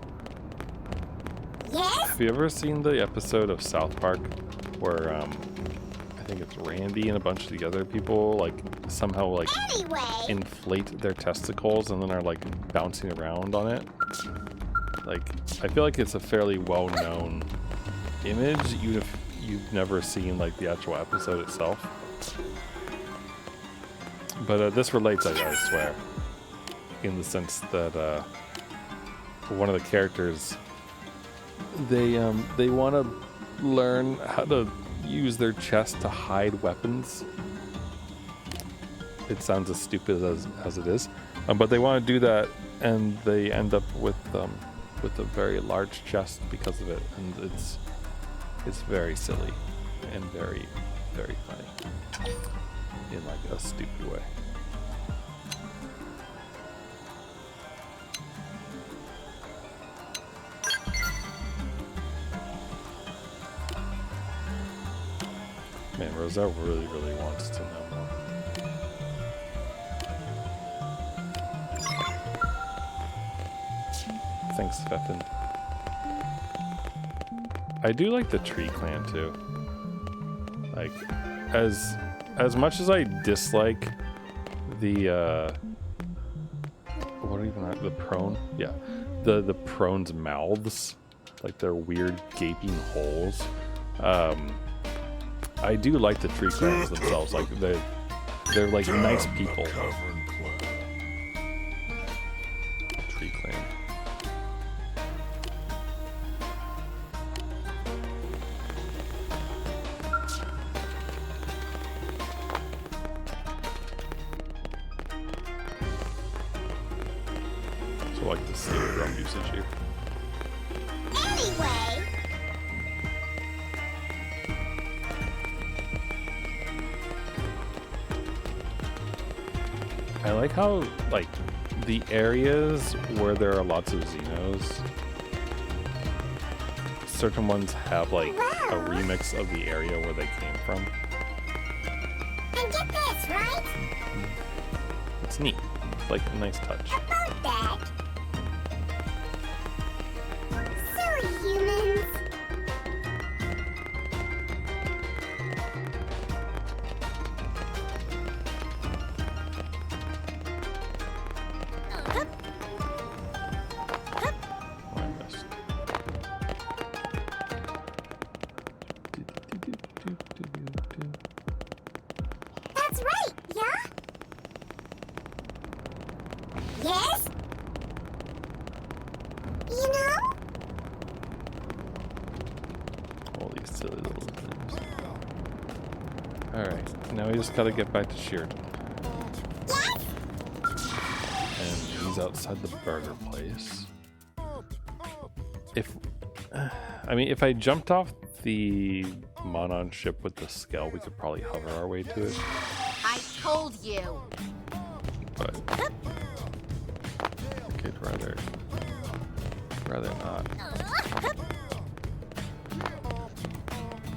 Yes? Have you ever seen the episode of South Park where I think it's Randy and a bunch of the other people like somehow like inflate their testicles and then are like bouncing around on it? Like, I feel like it's a fairly well-known image, even if you've never seen like the actual episode itself. But this relates, I swear, in the sense that one of the characters, they want to learn how to use their chest to hide weapons. It sounds as stupid as it is, but they want to do that, and they end up with a very large chest because of it, and it's very silly and very, very funny in like a stupid way. Man, Roselle really, really wants to know more. Thanks, Feffin. I do like the Tree Clan too. Like, as much as I dislike the the prone? Yeah, the prone's mouths, like their weird gaping holes. I do like the Tree Clans themselves. Like they're like nice people. Tree Clan. So like the snake drum usage here. Anyway. I like how, like, the areas where there are lots of Xenos, certain ones have, like, a remix of the area where they came from. And get this, right? It's neat. It's like a nice touch. About that. Silly humans. That's right, yeah? Yes? You know? All these silly little things. Alright, now we just gotta get back to Sheridan. Yes? And he's outside the burger place. If I jumped off the Monon ship with the Skell, we could probably hover our way to it. I told you. But I could rather not.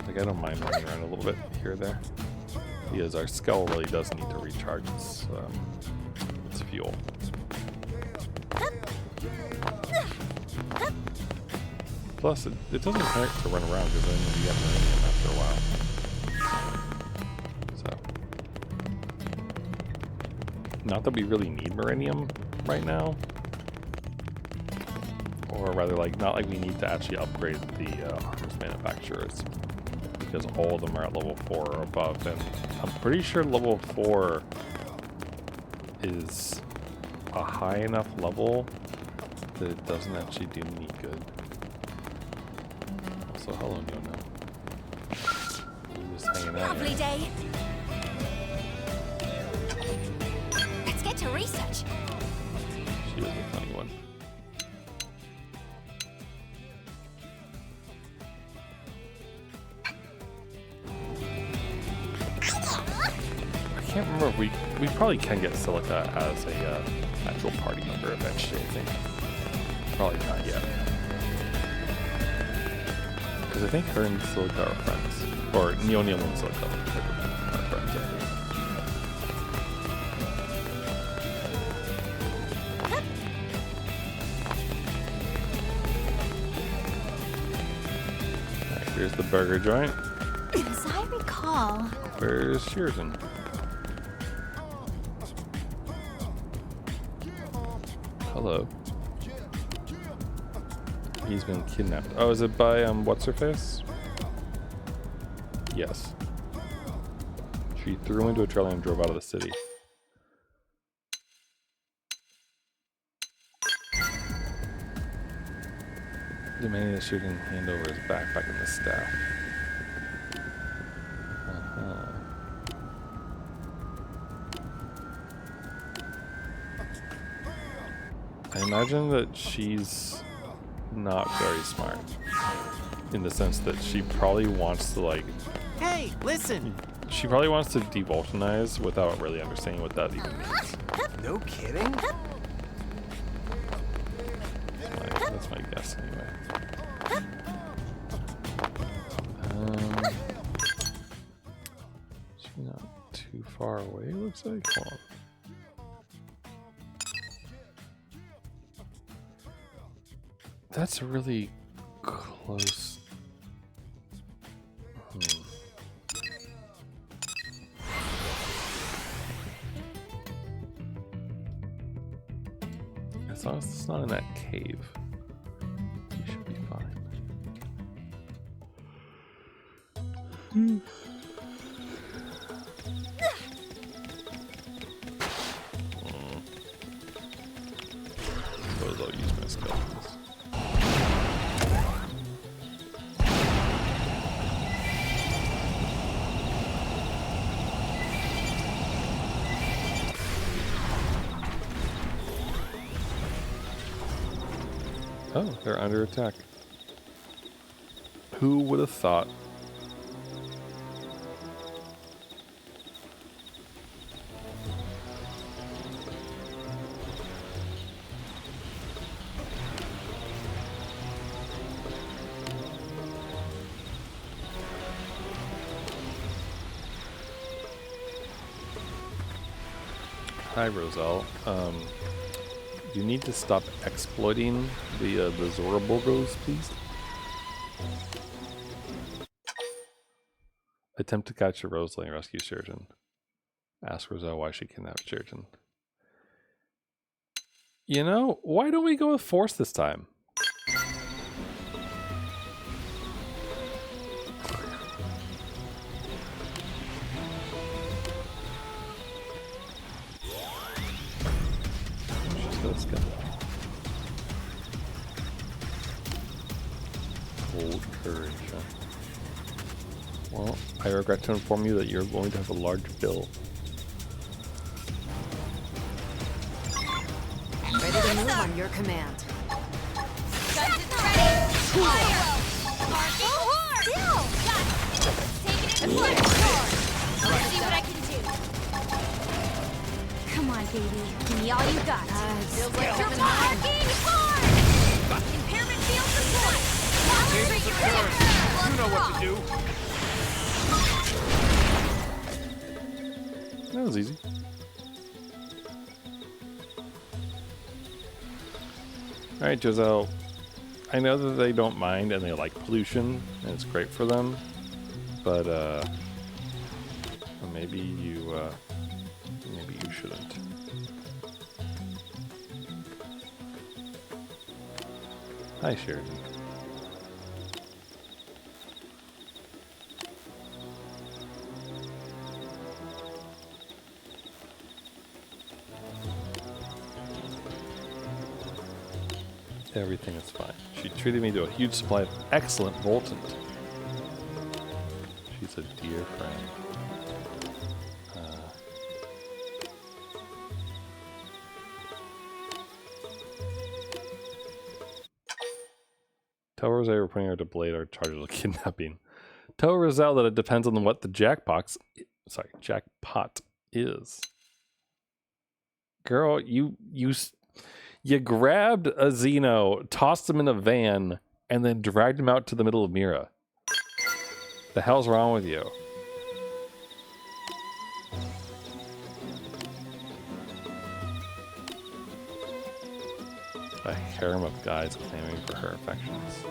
Like, I don't mind running around a little bit here or there. Because our Skell really does need to recharge its fuel. Plus, it doesn't hurt to run around because then you get Meridian after a while. So, not that we really need Meridium right now, or rather, like, not like we need to actually upgrade the arms manufacturers because all of them are at level 4 or above, and I'm pretty sure level 4 is a high enough level that it doesn't actually do me good. So hello, Nono. Just hanging out Lovely here. day. Let's get to research. She was a funny one. can't remember if we probably can get Silica as a actual party member eventually, I think. Probably not yet. Because I think her and Silica are friends. Or Neonium and Silica are friends, I think. Alright, here's the burger joint. As I recall... Where's Sheridan? Hello. He's been kidnapped. Oh, is it by what's-her-face? Yes. She threw him into a trolley and drove out of the city. Demanding that Sheridan hand over his backpack and the staff. I imagine that she's not very smart. In the sense that she probably wants to, like... Hey, listen! She probably wants to devulcanize without really understanding what that even means. No kidding? That's my guess, anyway. She's not too far away, looks like. Hold on. That's really close. As long as it's not in that cave, you should be fine. Suppose I'll use my skeletons. Oh, they're under attack. Who would have thought? Hi, Roselle. You need to stop exploiting the Zoroborgos, please. Attempt to capture Rosalie and rescue Sheridan. Ask Roselle why she kidnapped Sheridan. You know, why don't we go with force this time? Let's go. Cold courage, huh? Well, I regret to inform you that you're going to have a large bill. Ready to move on your command. Guns is ready. Fire! Marking hard! Still! Got it! Take it into flip! Let's see what I can do. Come on, baby. Give me all you got. Feels like You're something marking hard! Impairment field support! Tables of course. You know what to do. That was easy. Alright, Giselle. I know that they don't mind and they like pollution, and it's great for them, but maybe you shouldn't. Hi, Sheridan. Everything is fine. She treated me to a huge supply of excellent Voltant. She's a dear friend. Tell Roselle we're putting her to blade our charges of kidnapping. Tell Roselle that it depends on what the jackpot is. Girl, you grabbed a Xeno, tossed him in a van, and then dragged him out to the middle of Mira. The hell's wrong with you? A harem of guys claiming for her affections.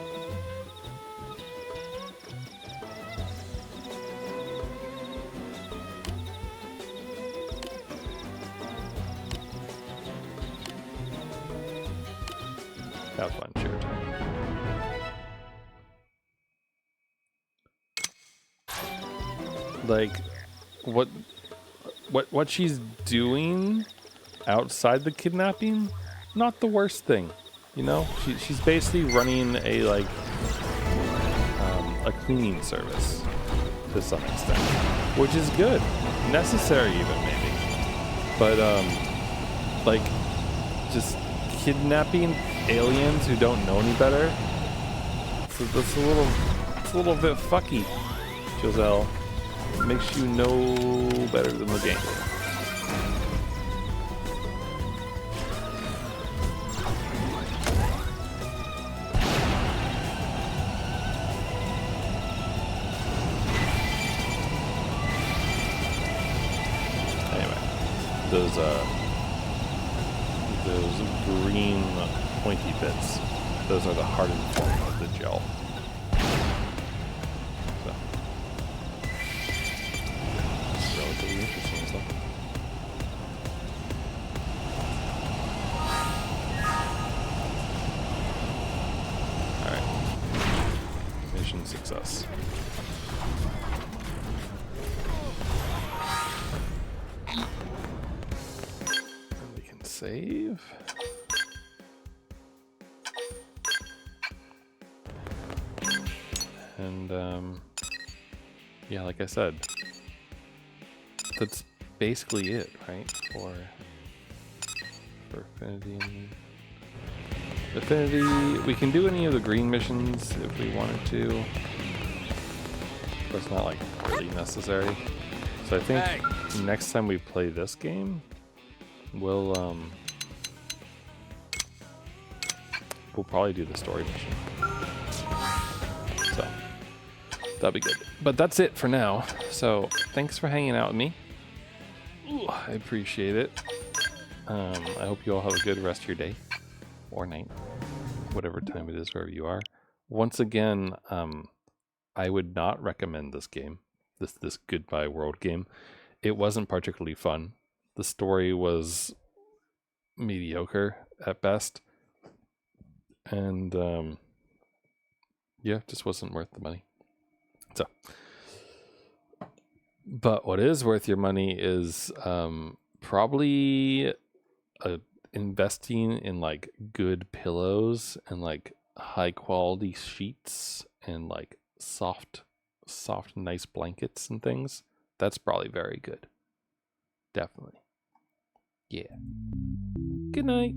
Have fun, cheer time. Like, what she's doing outside the kidnapping, not the worst thing, you know. She's basically running a like a cleaning service to some extent, which is good, necessary even maybe. But like just kidnapping aliens who don't know any better. So that's a little bit fucky, Giselle. Makes you know better than the game. Anyway, those green pointy bits, those are the hardened form of the gel. So, it's relatively interesting stuff. Alright. Mission success. And we can save. And yeah, like I said, that's basically it, right? For affinity. Affinity, we can do any of the green missions if we wanted to. But it's not like really necessary. So I think next time we play this game, we'll probably do the story mission. So that'll be good. But that's it for now. So thanks for hanging out with me. Ooh, I appreciate it. I hope you all have a good rest of your day or night, whatever time it is wherever you are. Once again, I would not recommend this game, this Goodbye World game. It wasn't particularly fun. The story was mediocre at best, and yeah, just wasn't worth the money. So, but what is worth your money is probably investing in like good pillows and like high quality sheets and like soft nice blankets and things. That's probably very good. Definitely. Yeah. Good night.